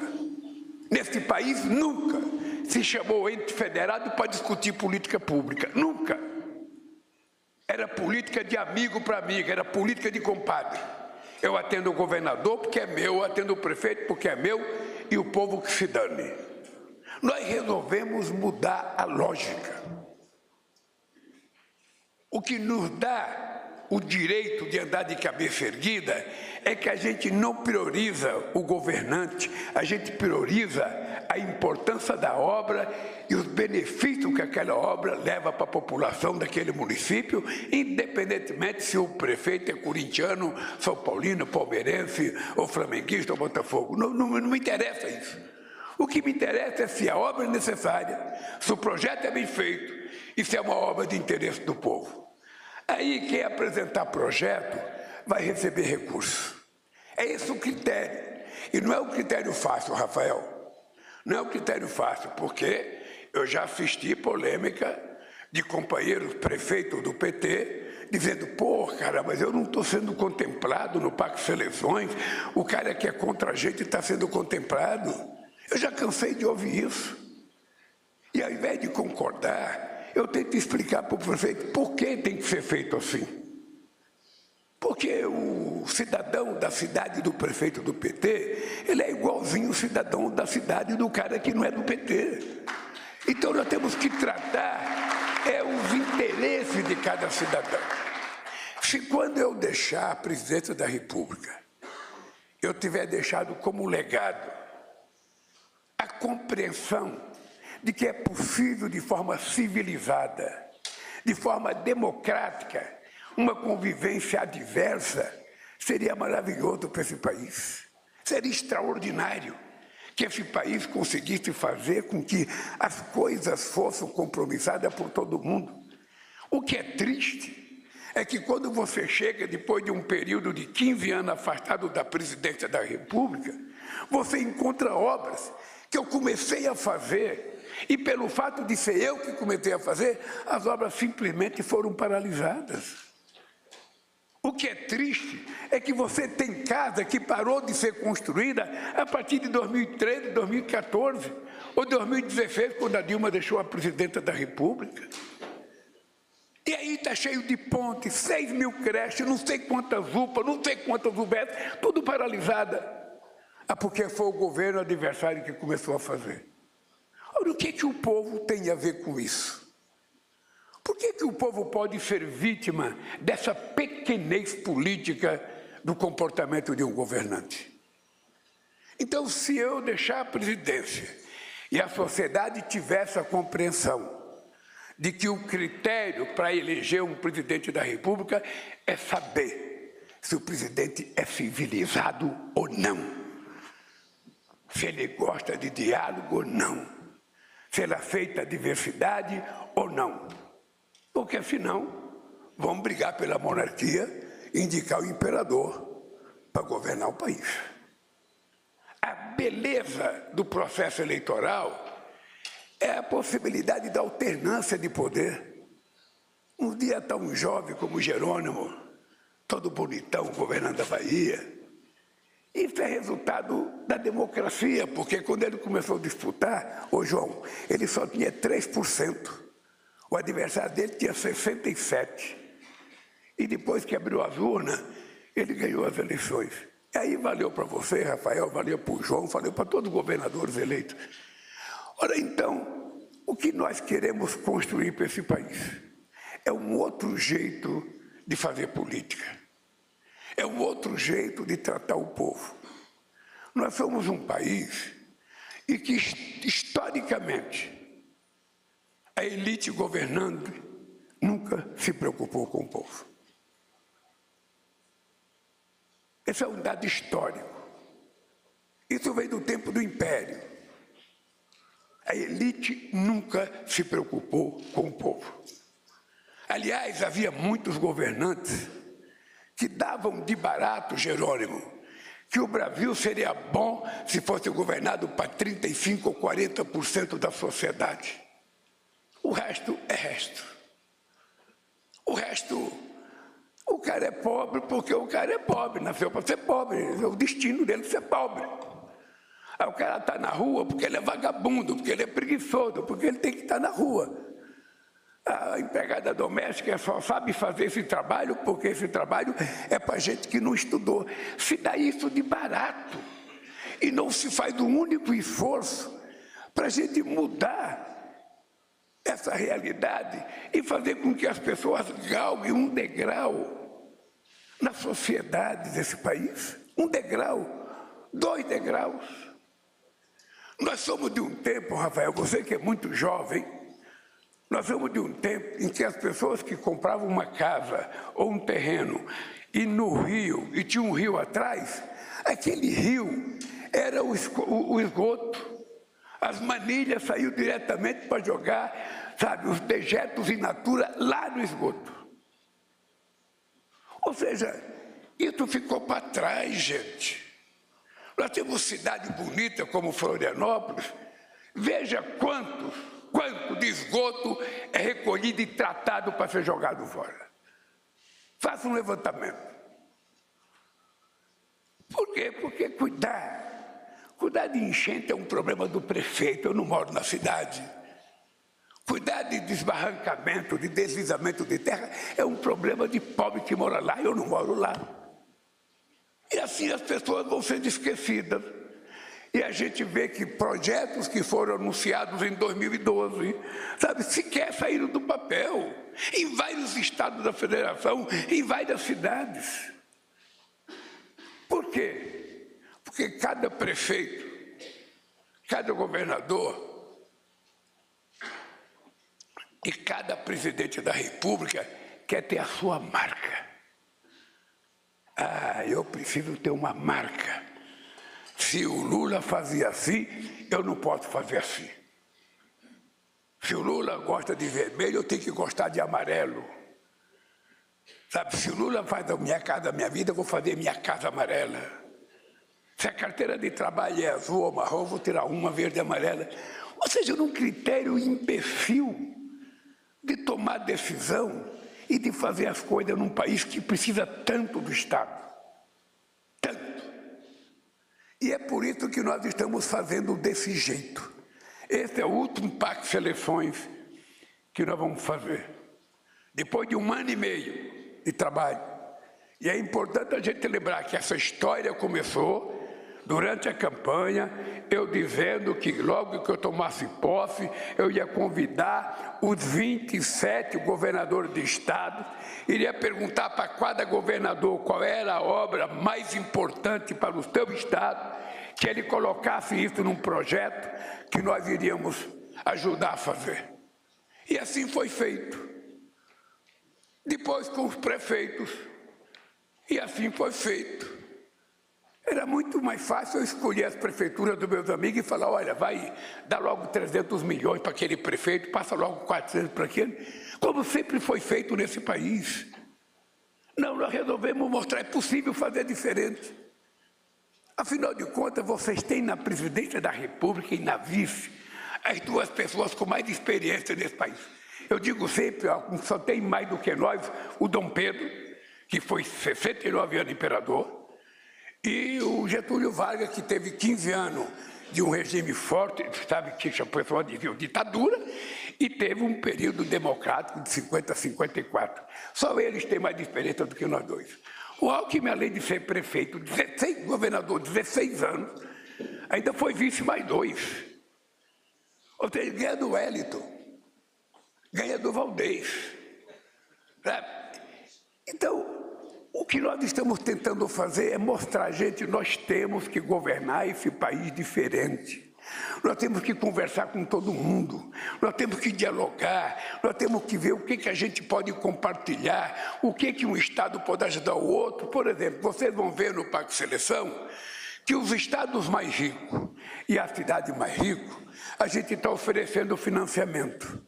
Speaker 8: neste país, nunca se chamou ente federado para discutir política pública. Nunca. Era política de amigo para amigo, era política de compadre. Eu atendo o governador porque é meu, eu atendo o prefeito porque é meu, e o povo que se dane. Nós resolvemos mudar a lógica. O que nos dá o direito de andar de cabeça erguida é que a gente não prioriza o governante, a gente prioriza a importância da obra e os benefícios que aquela obra leva para a população daquele município, independentemente se o prefeito é corintiano, são paulino, palmeirense, ou flamenguista, ou Botafogo. Não me interessa isso. O que me interessa é se a obra é necessária, se o projeto é bem feito e se é uma obra de interesse do povo. Aí quem apresentar projeto vai receber recursos. É esse o critério. E não é um critério fácil, Rafael. Não é um critério fácil, porque eu já assisti polêmica de companheiros prefeitos do PT dizendo, pô, cara, mas eu não estou sendo contemplado no PAC Seleções, o cara que é contra a gente está sendo contemplado. Eu já cansei de ouvir isso. E ao invés de concordar, eu tento explicar para o prefeito por que tem que ser feito assim. Porque o cidadão da cidade do prefeito do PT, ele é igualzinho o cidadão da cidade do cara que não é do PT. Então nós temos que tratar os interesses de cada cidadão. Se quando eu deixar a presidência da República, eu tiver deixado como legado a compreensão de que é possível, de forma civilizada, de forma democrática, uma convivência adversa, seria maravilhoso para esse país. Seria extraordinário que esse país conseguisse fazer com que as coisas fossem compromissadas por todo mundo. O que é triste é que quando você chega, depois de um período de 15 anos afastado da presidência da República, você encontra obras que eu comecei a fazer, e pelo fato de ser eu que comecei a fazer, as obras simplesmente foram paralisadas. O que é triste é que você tem casa que parou de ser construída a partir de 2013, 2014, ou 2016, quando a Dilma deixou a presidenta da República. E aí está cheio de pontes, 6 mil creches, não sei quantas UPAs, não sei quantas UBS, tudo paralisada. Porque foi o governo adversário que começou a fazer. Ora, o que o povo tem a ver com isso? Por que o povo pode ser vítima dessa pequenez política do comportamento de um governante? Então, se eu deixar a presidência e a sociedade tivesse a compreensão de que o critério para eleger um presidente da República é saber se o presidente é civilizado ou não, se ele gosta de diálogo ou não, se ele aceita a diversidade ou não. Porque, senão, vão brigar pela monarquia e indicar o imperador para governar o país. A beleza do processo eleitoral é a possibilidade da alternância de poder. Um dia está um jovem como Jerônimo, todo bonitão, governando a Bahia. Isso é resultado da democracia, porque quando ele começou a disputar, ô João, ele só tinha 3%. O adversário dele tinha 67%. E depois que abriu as urnas, ele ganhou as eleições. E aí valeu para você, Rafael, valeu para o João, valeu para todos os governadores eleitos. Ora, então, o que nós queremos construir para esse país é um outro jeito de fazer política. É um outro jeito de tratar o povo. Nós somos um país em que, historicamente, a elite governando nunca se preocupou com o povo. Esse é um dado histórico. Isso vem do tempo do Império. A elite nunca se preocupou com o povo. Aliás, havia muitos governantes que davam de barato, Jerônimo, que o Brasil seria bom se fosse governado para 35% ou 40% da sociedade. O resto é resto. O resto, o cara é pobre porque o cara é pobre, nasceu para ser pobre, é o destino dele ser pobre. Aí o cara está na rua porque ele é vagabundo, porque ele é preguiçoso, porque ele tem que estar na rua. A empregada doméstica só sabe fazer esse trabalho porque esse trabalho é para gente que não estudou. Se dá isso de barato e não se faz um único esforço para a gente mudar essa realidade e fazer com que as pessoas galguem um degrau na sociedade desse país. Um degrau, 2 degraus. Nós somos de um tempo, Rafael, você que é muito jovem, nós somos de um tempo em que as pessoas que compravam uma casa ou um terreno e no rio, e tinha um rio atrás, aquele rio era o esgoto. As manilhas saíam diretamente para jogar, sabe, os dejetos in natura lá no esgoto. Ou seja, isso ficou para trás, gente. Nós temos cidade bonita como Florianópolis. Veja quanto de esgoto é recolhido e tratado para ser jogado fora. Faça um levantamento. Por quê? Porque cuidar de enchente é um problema do prefeito. Eu não moro na cidade. Cuidar de desbarrancamento, de deslizamento de terra é um problema de pobre que mora lá. Eu não moro lá. E assim as pessoas vão sendo esquecidas. E a gente vê que projetos que foram anunciados em 2012, sabe, sequer saíram do papel, em vários estados da federação, em várias cidades. Por quê? Porque cada prefeito, cada governador e cada presidente da República quer ter a sua marca. Ah, eu preciso ter uma marca. Se o Lula fazia assim, eu não posso fazer assim. Se o Lula gosta de vermelho, eu tenho que gostar de amarelo. Sabe, se o Lula faz a minha casa, a minha vida, eu vou fazer minha casa amarela. Se a carteira de trabalho é azul ou marrom, eu vou tirar uma verde e amarela. Ou seja, num critério imbecil de tomar decisão e de fazer as coisas num país que precisa tanto do Estado. E é por isso que nós estamos fazendo desse jeito. Esse é o último pacto de seleções que nós vamos fazer. Depois de 1 ano e meio de trabalho. E é importante a gente lembrar que essa história começou durante a campanha, eu dizendo que logo que eu tomasse posse, eu ia convidar os 27 governadores de estado, iria perguntar para cada governador qual era a obra mais importante para o seu estado, que ele colocasse isso num projeto que nós iríamos ajudar a fazer. E assim foi feito. Depois com os prefeitos, e assim foi feito. Era muito mais fácil eu escolher as prefeituras dos meus amigos e falar, olha, vai dar logo 300 milhões para aquele prefeito, passa logo 400 para aquele, como sempre foi feito nesse país. Não, nós resolvemos mostrar, é possível fazer diferente. Afinal de contas, vocês têm na presidência da República e na vice as 2 pessoas com mais experiência nesse país. Eu digo sempre, só tem mais do que nós, o Dom Pedro, que foi 69 anos imperador, e o Getúlio Vargas, que teve 15 anos de um regime forte, sabe, que a pessoa dizia ditadura, e teve um período democrático de 50 a 54. Só eles têm mais experiência do que nós dois. O Alckmin, além de ser prefeito, 16 governador, 16 anos, ainda foi vice mais 2. Ou seja, ganha do Wellington, ganha do Valdez. Então, o que nós estamos tentando fazer é mostrar a gente que nós temos que governar esse país diferente. Nós temos que conversar com todo mundo, nós temos que dialogar, nós temos que ver o que a gente pode compartilhar, o que um Estado pode ajudar o outro. Por exemplo, vocês vão ver no Pacto de Seleção que os estados mais ricos e as cidades mais ricas, a gente está oferecendo financiamento.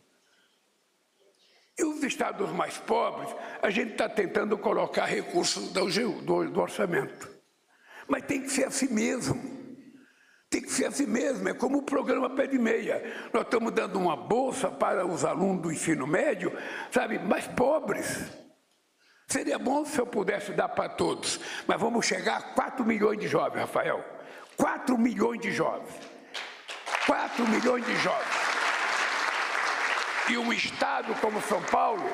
Speaker 8: E os estados mais pobres, a gente está tentando colocar recursos do orçamento. Mas tem que ser assim mesmo. Tem que ser assim mesmo, é como o programa Pé de Meia. Nós estamos dando uma bolsa para os alunos do ensino médio, sabe, mais pobres. Seria bom se eu pudesse dar para todos, mas vamos chegar a 4 milhões de jovens, Rafael. 4 milhões de jovens. 4 milhões de jovens. E um estado como São Paulo,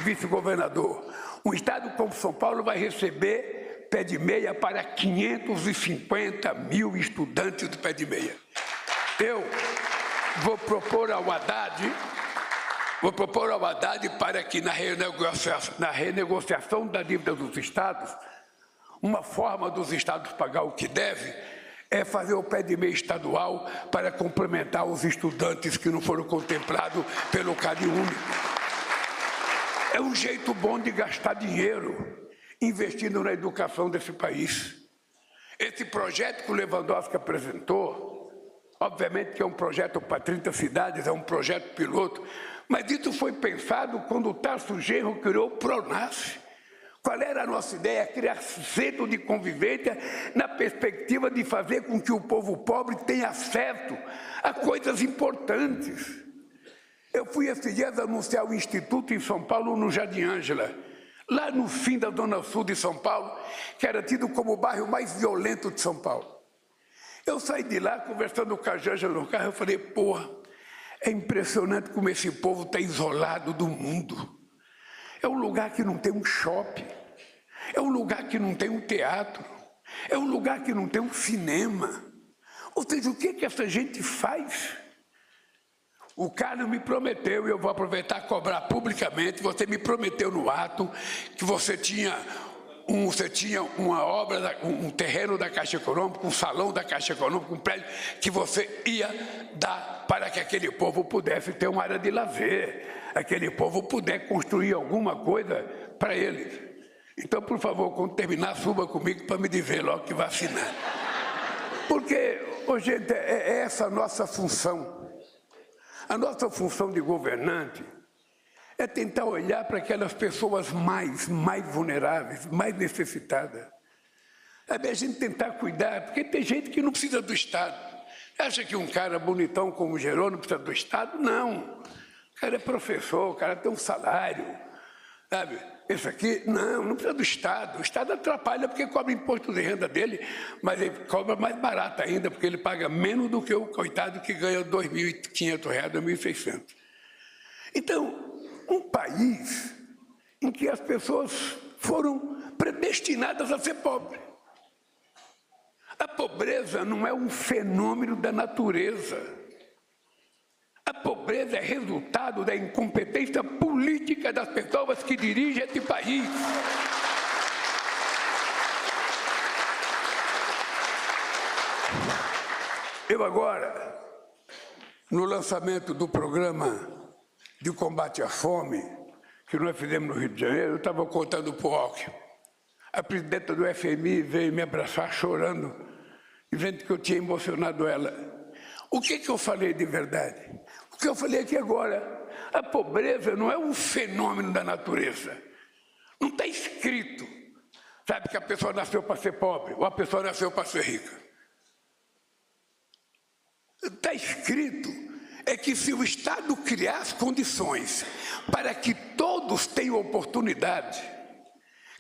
Speaker 8: vice-governador, um estado como São Paulo vai receber Pé de Meia para 550 mil estudantes do Pé de Meia. Eu vou propor ao Haddad para que na renegociação da dívida dos estados, uma forma dos estados pagar o que deve é fazer o Pé de Meia estadual para complementar os estudantes que não foram contemplados pelo Cadê Único. É um jeito bom de gastar dinheiro, investindo na educação desse país. Esse projeto que o Lewandowski apresentou, obviamente que é um projeto para 30 cidades, é um projeto piloto, mas isso foi pensado quando o Tarso Genro criou o Pronaf. Qual era a nossa ideia? Criar centro de convivência na perspectiva de fazer com que o povo pobre tenha acesso a coisas importantes. Eu fui esses dias anunciar o Instituto em São Paulo, no Jardim Ângela, lá no fim da Zona Sul de São Paulo, que era tido como o bairro mais violento de São Paulo. Eu saí de lá, conversando com a Janja no carro, eu falei, porra, é impressionante como esse povo está isolado do mundo. É um lugar que não tem um shopping, é um lugar que não tem um teatro, é um lugar que não tem um cinema. Ou seja, o que essa gente faz? O Carlos me prometeu, e eu vou aproveitar e cobrar publicamente, você me prometeu no ato que você tinha uma obra, um terreno da Caixa Econômica, um salão da Caixa Econômica, um prédio que você ia dar para que aquele povo pudesse ter uma área de lazer, aquele povo puder construir alguma coisa para eles. Então, por favor, quando terminar, suba comigo para me dizer logo que vai assinar. Porque, gente, é essa a nossa função. A nossa função de governante é tentar olhar para aquelas pessoas mais vulneráveis, mais necessitadas. Sabe, a gente tentar cuidar, porque tem gente que não precisa do Estado. Acha que um cara bonitão como o Jerônimo precisa do Estado? Não. O cara é professor, o cara tem um salário, sabe? Esse aqui, não precisa do Estado. O Estado atrapalha porque cobra imposto de renda dele, mas ele cobra mais barato ainda, porque ele paga menos do que o coitado que ganha R$ 2.500, R$ 2.600. Então, um país em que as pessoas foram predestinadas a ser pobres. A pobreza não é um fenômeno da natureza. A pobreza é resultado da incompetência política das pessoas que dirigem esse país. Eu agora, no lançamento do programa de combate à fome, que nós fizemos no Rio de Janeiro, eu estava contando para o Alckmin. A presidenta do FMI veio me abraçar chorando, dizendo que eu tinha emocionado ela. O que eu falei de verdade? O que eu falei aqui agora, a pobreza não é um fenômeno da natureza. Não está escrito, sabe, que a pessoa nasceu para ser pobre ou a pessoa nasceu para ser rica. Está escrito é que se o Estado criar as condições para que todos tenham oportunidade,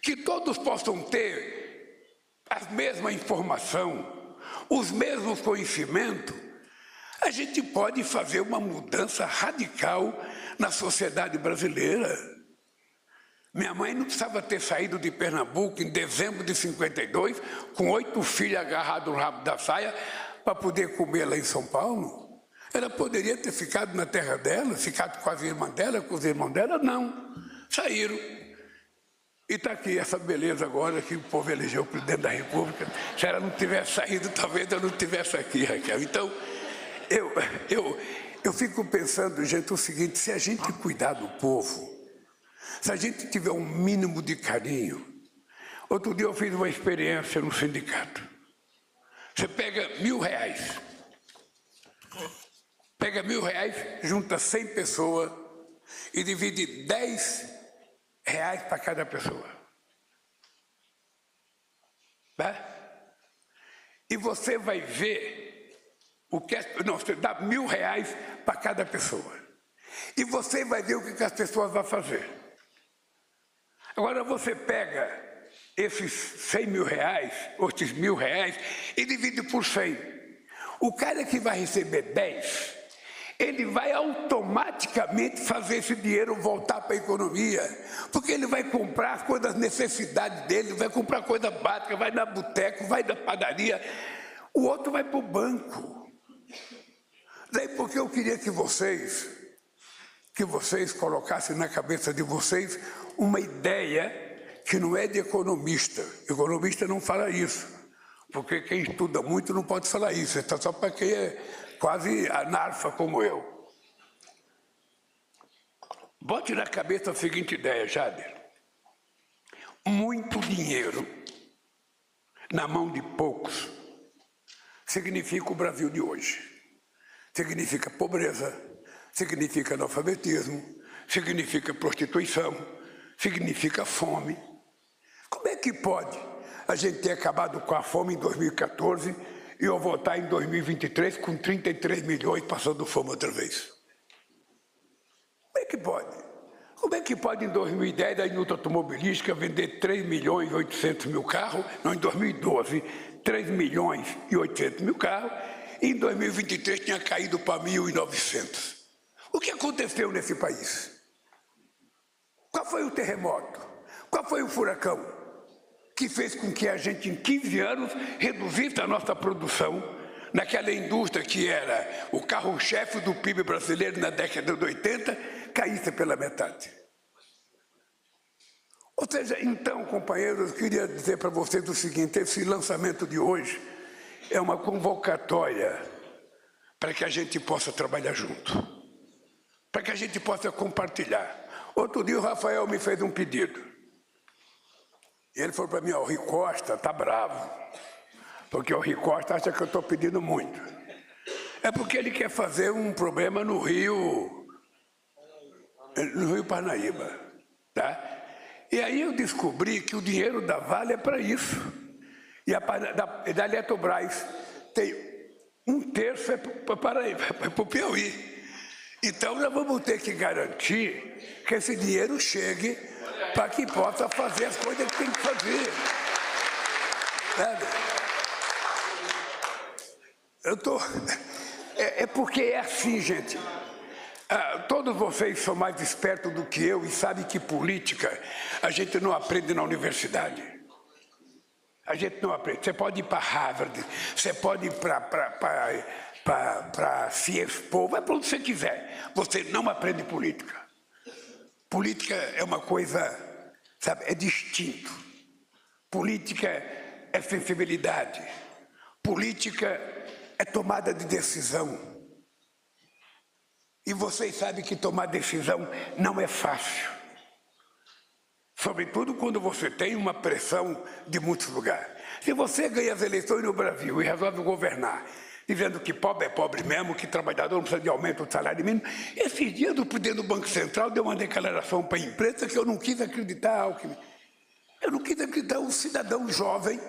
Speaker 8: que todos possam ter a mesma informação, os mesmos conhecimentos, a gente pode fazer uma mudança radical na sociedade brasileira. Minha mãe não precisava ter saído de Pernambuco em dezembro de 52, com 8 filhos agarrados no rabo da saia, para poder comer lá em São Paulo. Ela poderia ter ficado na terra dela, ficado com as irmãs dela, com os irmãos dela, não. Saíram. E está aqui essa beleza agora que o povo elegeu o presidente da República. Se ela não tivesse saído, talvez eu não estivesse aqui, Raquel. Então, eu fico pensando, gente, o seguinte, se a gente cuidar do povo, se a gente tiver um mínimo de carinho. Outro dia eu fiz uma experiência no sindicato. Você pega R$1.000, junta 100 pessoas e divide R$10 para cada pessoa. Tá? E você vai ver o que você dá R$1.000 para cada pessoa. E você vai ver o que as pessoas vão fazer. Agora você pega esses R$100.000, ou esses R$1.000, e divide por 100. O cara que vai receber 10, ele vai automaticamente fazer esse dinheiro voltar para a economia, porque ele vai comprar as coisas, necessidades dele, vai comprar coisa básica, vai na boteca, vai na padaria, o outro vai para o banco. Daí porque eu queria que vocês colocassem na cabeça de vocês uma ideia que não é de economista. Economista não fala isso, porque quem estuda muito não pode falar isso, é só para quem é quase analfa como eu. Bote na cabeça a seguinte ideia, Jader. Muito dinheiro na mão de poucos significa o Brasil de hoje. Significa pobreza, significa analfabetismo, significa prostituição, significa fome. Como é que pode a gente ter acabado com a fome em 2014 e eu voltar em 2023 com 33 milhões passando fome outra vez? Como é que pode? Como é que pode em 2010 a indústria automobilística vender 3.800.000 carros, não, em 2012, 3.800.000 carros, e em 2023 tinha caído para 1.900. O que aconteceu nesse país? Qual foi o terremoto? Qual foi o furacão que fez com que a gente, em 15 anos, reduzisse a nossa produção naquela indústria que era o carro-chefe do PIB brasileiro na década de 80, caísse pela metade? Ou seja, então, companheiros, eu queria dizer para vocês o seguinte: esse lançamento de hoje é uma convocatória para que a gente possa trabalhar junto, para que a gente possa compartilhar. Outro dia o Rafael me fez um pedido. Ele falou para mim: ó, o Rui Costa está bravo, porque o Rui Costa acha que eu estou pedindo muito. É porque ele quer fazer um problema no Rio Parnaíba, tá? E aí eu descobri que o dinheiro da Vale é para isso. E da Eletrobras tem 1/3 para o Piauí. Então nós vamos ter que garantir que esse dinheiro chegue para que possa fazer as coisas que tem que fazer. Sabe? É porque é assim, gente. Todos vocês são mais espertos do que eu e sabem que política a gente não aprende na universidade. A gente não aprende. Você pode ir para Harvard, você pode ir para Ciespo, vai para onde você quiser. Você não aprende política. Política é uma coisa, sabe, é distinto. Política é sensibilidade. Política é tomada de decisão. E vocês sabem que tomar decisão não é fácil. Sobretudo quando você tem uma pressão de muitos lugares. Se você ganha as eleições no Brasil e resolve governar, dizendo que pobre é pobre mesmo, que trabalhador não precisa de aumento do salário mínimo, esses dias o presidente do Banco Central deu uma declaração para a imprensa que eu não quis acreditar. Eu não quis acreditar. Um cidadão jovem,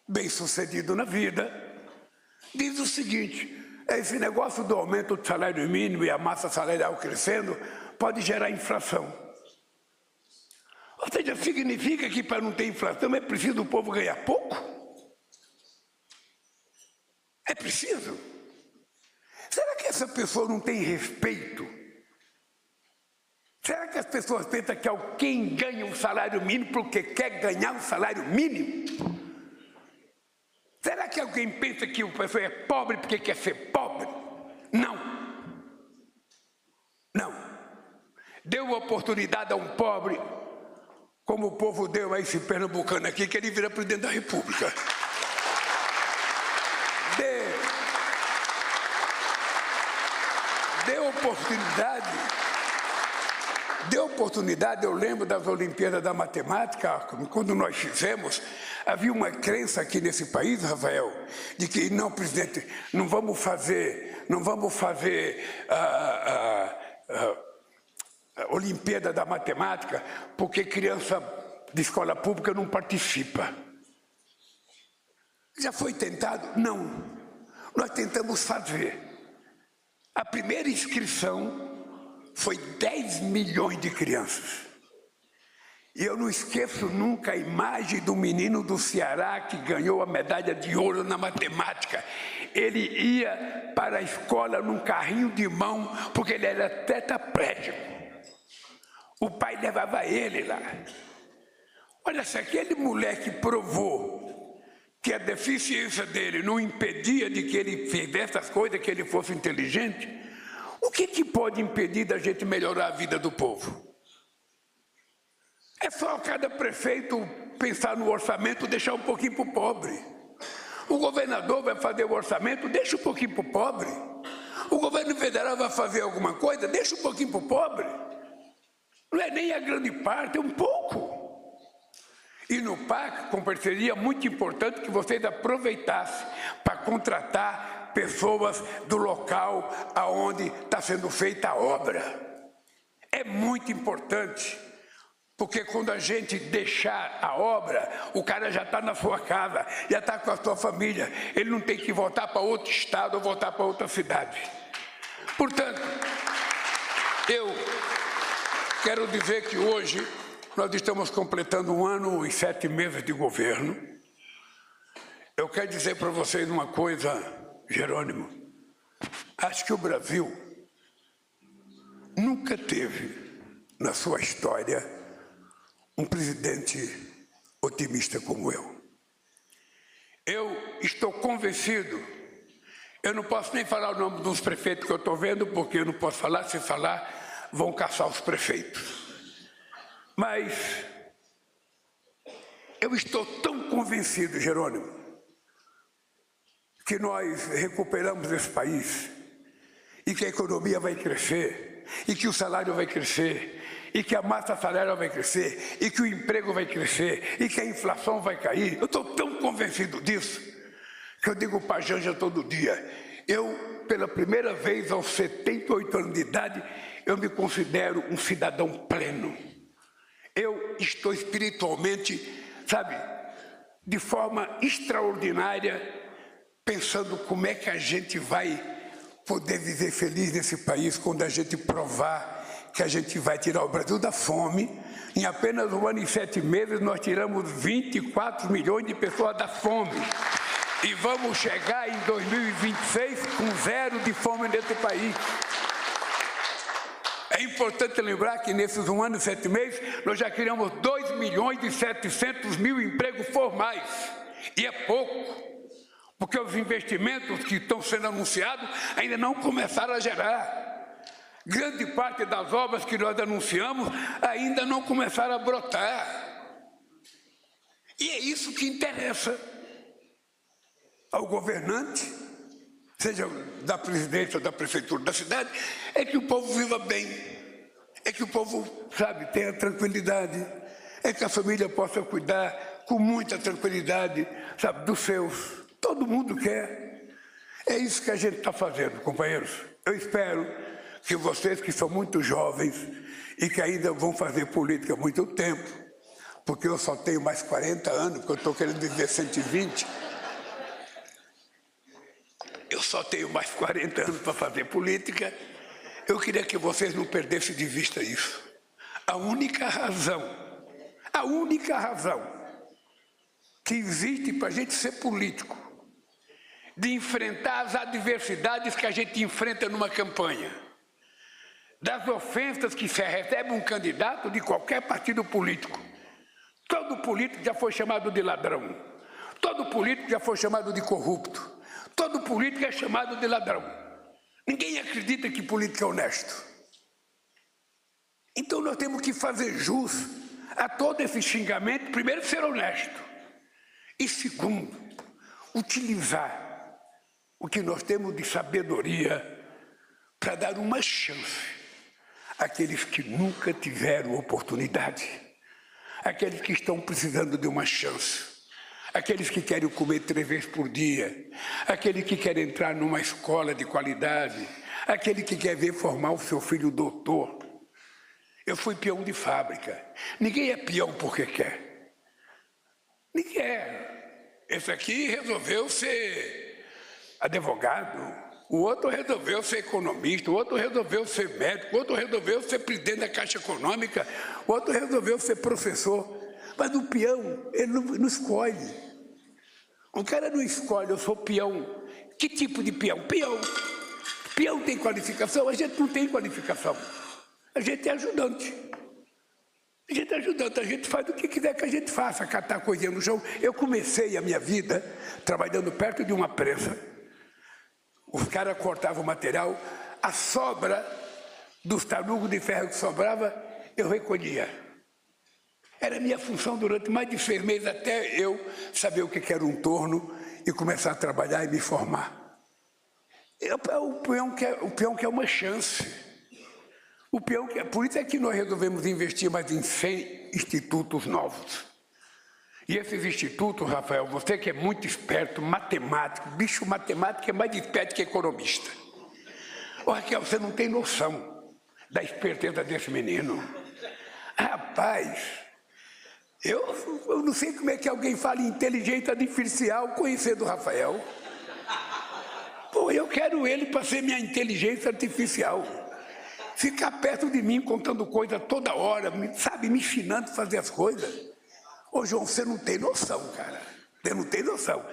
Speaker 8: bem-sucedido na vida, diz o seguinte: esse negócio do aumento do salário mínimo e a massa salarial crescendo pode gerar inflação. Ou seja, significa que para não ter inflação é preciso o povo ganhar pouco? É preciso? Será que essa pessoa não tem respeito? Será que as pessoas pensam que alguém ganha um salário mínimo porque quer ganhar um salário mínimo? Será que alguém pensa que a pessoa é pobre porque quer ser pobre? Não. Não. Deu oportunidade a um pobre, como o povo deu a esse pernambucano aqui, que ele vira presidente da República. Deu oportunidade, eu lembro das Olimpíadas da Matemática, quando nós fizemos, havia uma crença aqui nesse país, Rafael, de que, não, presidente, não vamos fazer Olimpíada da Matemática, porque criança de escola pública não participa. Já foi tentado? Não. Nós tentamos fazer. A primeira inscrição foi 10 milhões de crianças. E eu não esqueço nunca a imagem do menino do Ceará que ganhou a medalha de ouro na matemática. Ele ia para a escola num carrinho de mão, porque ele era tetraplégico. O pai levava ele lá. Olha, se aquele moleque provou que a deficiência dele não impedia de que ele fizesse as coisas, que ele fosse inteligente, o que pode impedir da gente melhorar a vida do povo? É só cada prefeito pensar no orçamento, deixar um pouquinho para o pobre. O governador vai fazer o orçamento, deixa um pouquinho para o pobre. O governo federal vai fazer alguma coisa, deixa um pouquinho para o pobre. Não é nem a grande parte, é um pouco. E no PAC, com parceria, muito importante que vocês aproveitassem para contratar pessoas do local aonde está sendo feita a obra. É muito importante. Porque quando a gente deixar a obra, o cara já está na sua casa, já está com a sua família. Ele não tem que voltar para outro estado ou voltar para outra cidade. Portanto, eu quero dizer que hoje nós estamos completando 1 ano e 7 meses de governo. Eu quero dizer para vocês uma coisa, Jerônimo. Acho que o Brasil nunca teve, na sua história, um presidente otimista como eu. Eu estou convencido, eu não posso nem falar o nome dos prefeitos que eu estou vendo, porque eu não posso falar, se falar, vão caçar os prefeitos. Mas eu estou tão convencido, Jerônimo, que nós recuperamos esse país, e que a economia vai crescer, e que o salário vai crescer, e que a massa salarial vai crescer, e que o emprego vai crescer, e que a inflação vai cair. Eu estou tão convencido disso, que eu digo para a Janja todo dia, eu, pela primeira vez aos 78 anos de idade, eu me considero um cidadão pleno. Eu estou espiritualmente, sabe, de forma extraordinária, pensando como é que a gente vai poder viver feliz nesse país quando a gente provar que a gente vai tirar o Brasil da fome. Em apenas 1 ano e 7 meses, nós tiramos 24 milhões de pessoas da fome. E vamos chegar em 2026 com 0 de fome nesse país. É importante lembrar que nesses 1 ano e 7 meses, nós já criamos 2.700.000 empregos formais. E é pouco, porque os investimentos que estão sendo anunciados ainda não começaram a gerar. Grande parte das obras que nós anunciamos ainda não começaram a brotar. E é isso que interessa ao governante, seja da presidência ou da prefeitura da cidade, é que o povo viva bem, é que o povo, sabe, tenha tranquilidade, é que a família possa cuidar com muita tranquilidade, sabe, dos seus. Todo mundo quer. É isso que a gente está fazendo, companheiros. Eu espero que vocês que são muito jovens e que ainda vão fazer política há muito tempo, porque eu só tenho mais 40 anos, porque eu estou querendo viver 120, eu só tenho mais 40 anos para fazer política, eu queria que vocês não perdessem de vista isso. A única razão que existe para a gente ser político, de enfrentar as adversidades que a gente enfrenta numa campanha, das ofensas que se recebe um candidato de qualquer partido político. Todo político já foi chamado de ladrão, todo político já foi chamado de corrupto, todo político é chamado de ladrão. Ninguém acredita que político é honesto. Então nós temos que fazer jus a todo esse xingamento, primeiro ser honesto, e segundo, utilizar o que nós temos de sabedoria para dar uma chance àqueles que nunca tiveram oportunidade, aqueles que estão precisando de uma chance, aqueles que querem comer 3 vezes por dia, aquele que quer entrar numa escola de qualidade, aquele que quer ver formar o seu filho doutor. Eu fui peão de fábrica. Ninguém é peão porque quer. Ninguém é. Esse aqui resolveu ser advogado, o outro resolveu ser economista, o outro resolveu ser médico, o outro resolveu ser presidente da Caixa Econômica, o outro resolveu ser professor. Mas o peão, ele não escolhe. O cara não escolhe, eu sou peão. Que tipo de peão? Peão. Peão tem qualificação? A gente não tem qualificação. A gente é ajudante. A gente é ajudante, a gente faz o que quiser que a gente faça, catar coisinha no chão. Eu comecei a minha vida trabalhando perto de uma prensa. Os caras cortavam o material, a sobra dos tarugos de ferro que sobrava, eu recolhia. Era minha função durante mais de 6 meses, até eu saber o que era um torno e começar a trabalhar e me formar. O peão quer uma chance. Por isso é que nós resolvemos investir mais em 100 institutos novos. E esses institutos, Rafael, você que é muito esperto, matemático, bicho matemático é mais esperto que economista. Ô, Raquel, você não tem noção da esperteza desse menino. Rapaz, eu não sei como é que alguém fala em inteligência artificial conhecendo o Rafael. Pô, eu quero ele para ser minha inteligência artificial. Ficar perto de mim contando coisa toda hora, sabe, me ensinando a fazer as coisas. Ô, João, você não tem noção, cara. Você não tem noção.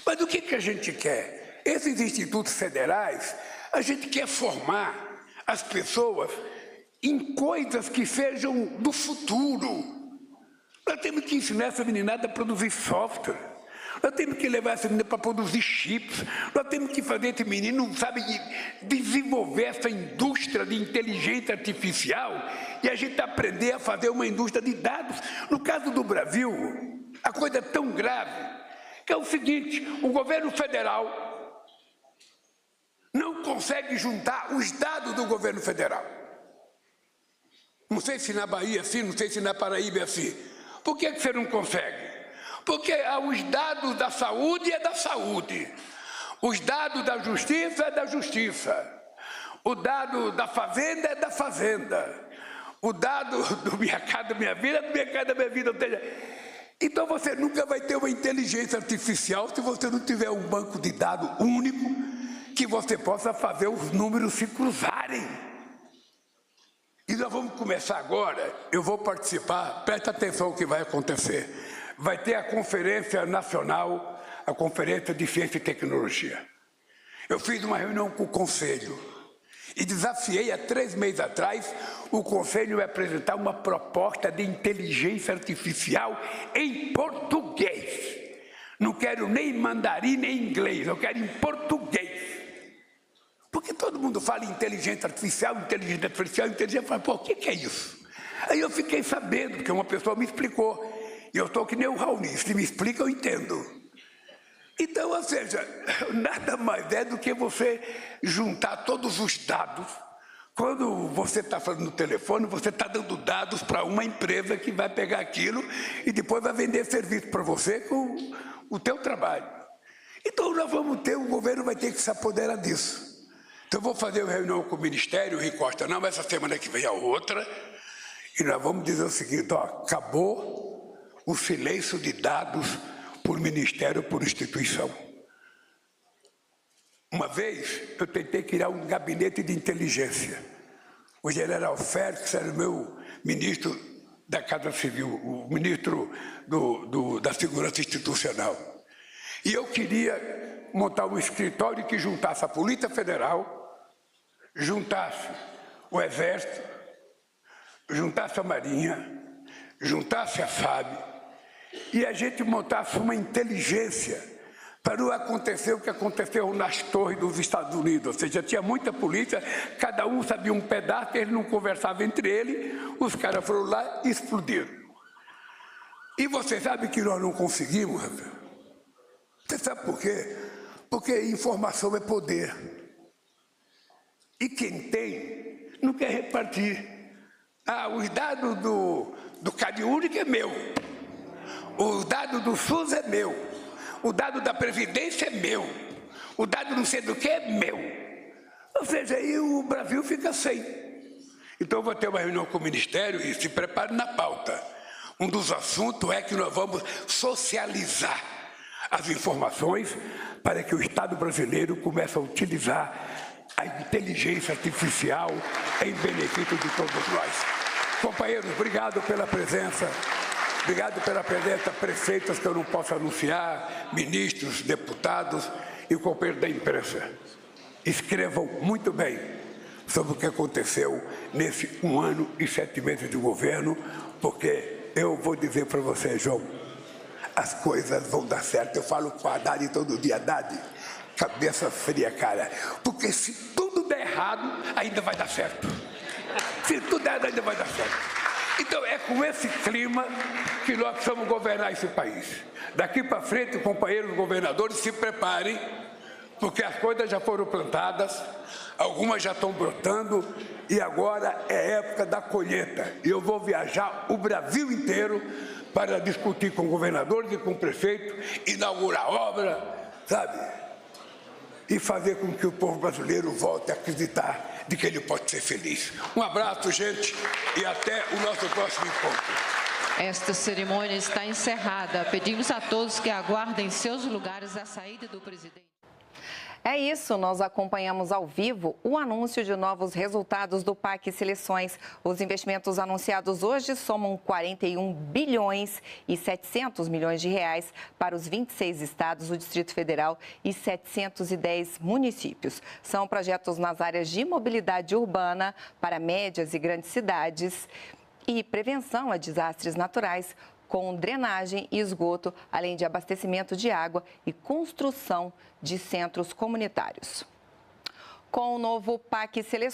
Speaker 8: Mas o que a gente quer? Esses institutos federais, a gente quer formar as pessoas em coisas que sejam do futuro. Nós temos que ensinar essa meninada a produzir software. Nós temos que levar essa menina para produzir chips. Nós temos que fazer esse menino, sabe, desenvolver essa indústria de inteligência artificial e a gente aprender a fazer uma indústria de dados. No caso do Brasil, a coisa é tão grave que é o seguinte: o governo federal não consegue juntar os dados do governo federal. Não sei se na Bahia é assim, não sei se na Paraíba é assim. Por que você não consegue? Porque os dados da saúde é da saúde, os dados da justiça é da justiça, o dado da fazenda é da fazenda, o dado do minha casa, minha vida é do minha casa, minha vida. Então você nunca vai ter uma inteligência artificial se você não tiver um banco de dados único que você possa fazer os números se cruzarem. E nós vamos começar agora, eu vou participar, presta atenção no que vai acontecer. Vai ter a Conferência Nacional, a Conferência de Ciência e Tecnologia. Eu fiz uma reunião com o Conselho e desafiei há 3 meses atrás o Conselho a apresentar uma proposta de inteligência artificial em português. Não quero nem mandarim nem inglês, eu quero em português. Porque todo mundo fala em inteligência artificial, inteligência artificial, inteligência artificial. Pô, o que é isso? Aí eu fiquei sabendo, porque uma pessoa me explicou. E eu estou que nem o Raoni, se me explica, eu entendo. Então, ou seja, nada mais é do que você juntar todos os dados. Quando você está falando no telefone, você está dando dados para uma empresa que vai pegar aquilo e depois vai vender serviço para você com o teu trabalho. Então, nós vamos ter, o governo vai ter que se apoderar disso. Então, eu vou fazer uma reunião com o Ministério, o Rui Costa, não, essa semana que vem a outra, e nós vamos dizer o seguinte, ó, acabou o silêncio de dados por ministério, por instituição. Uma vez, eu tentei criar um gabinete de inteligência. O general Félix era o meu ministro da Casa Civil, o ministro da Segurança Institucional. E eu queria montar um escritório que juntasse a Polícia Federal, juntasse o Exército, juntasse a Marinha, juntasse a FAB, e a gente montasse uma inteligência para não acontecer o que aconteceu nas torres dos Estados Unidos. Ou seja, tinha muita polícia, cada um sabia um pedaço, eles não conversavam entre eles, os caras foram lá e explodiram. E você sabe que nós não conseguimos, Rafael? Você sabe por quê? Porque informação é poder. E quem tem, não quer repartir. Ah, os dados do Cade Único é meu. O dado do SUS é meu, o dado da Previdência é meu, o dado não sei do que é meu. Ou seja, aí o Brasil fica sem. Então, eu vou ter uma reunião com o Ministério e se prepare na pauta. Um dos assuntos é que nós vamos socializar as informações para que o Estado brasileiro comece a utilizar a inteligência artificial em benefício de todos nós. Companheiros, obrigado pela presença. Obrigado pela presença, prefeitos que eu não posso anunciar, ministros, deputados e companheiros da imprensa. Escrevam muito bem sobre o que aconteceu nesse 1 ano e 7 meses de governo, porque eu vou dizer para você, João, as coisas vão dar certo. Eu falo com a Haddad todo dia, Haddad, cabeça fria, cara, porque se tudo der errado, ainda vai dar certo. Se tudo der errado, ainda vai dar certo. Então, é com esse clima que nós precisamos governar esse país. Daqui para frente, companheiros governadores, se preparem, porque as coisas já foram plantadas, algumas já estão brotando, e agora é época da colheita. E eu vou viajar o Brasil inteiro para discutir com governadores e com prefeitos, inaugurar obra, sabe? E fazer com que o povo brasileiro volte a acreditar de que ele pode ser feliz. Um abraço, gente, e até o nosso próximo encontro.
Speaker 1: Esta cerimônia está encerrada. Pedimos a todos que aguardem seus lugares a saída do presidente.
Speaker 9: É isso, nós acompanhamos ao vivo o anúncio de novos resultados do PAC Seleções. Os investimentos anunciados hoje somam 41 bilhões e 700 milhões de reais para os 26 estados, o Distrito Federal e 710 municípios. São projetos nas áreas de mobilidade urbana para médias e grandes cidades e prevenção a desastres naturais, com drenagem e esgoto, além de abastecimento de água e construção de centros comunitários. Com o novo PAC Seleções,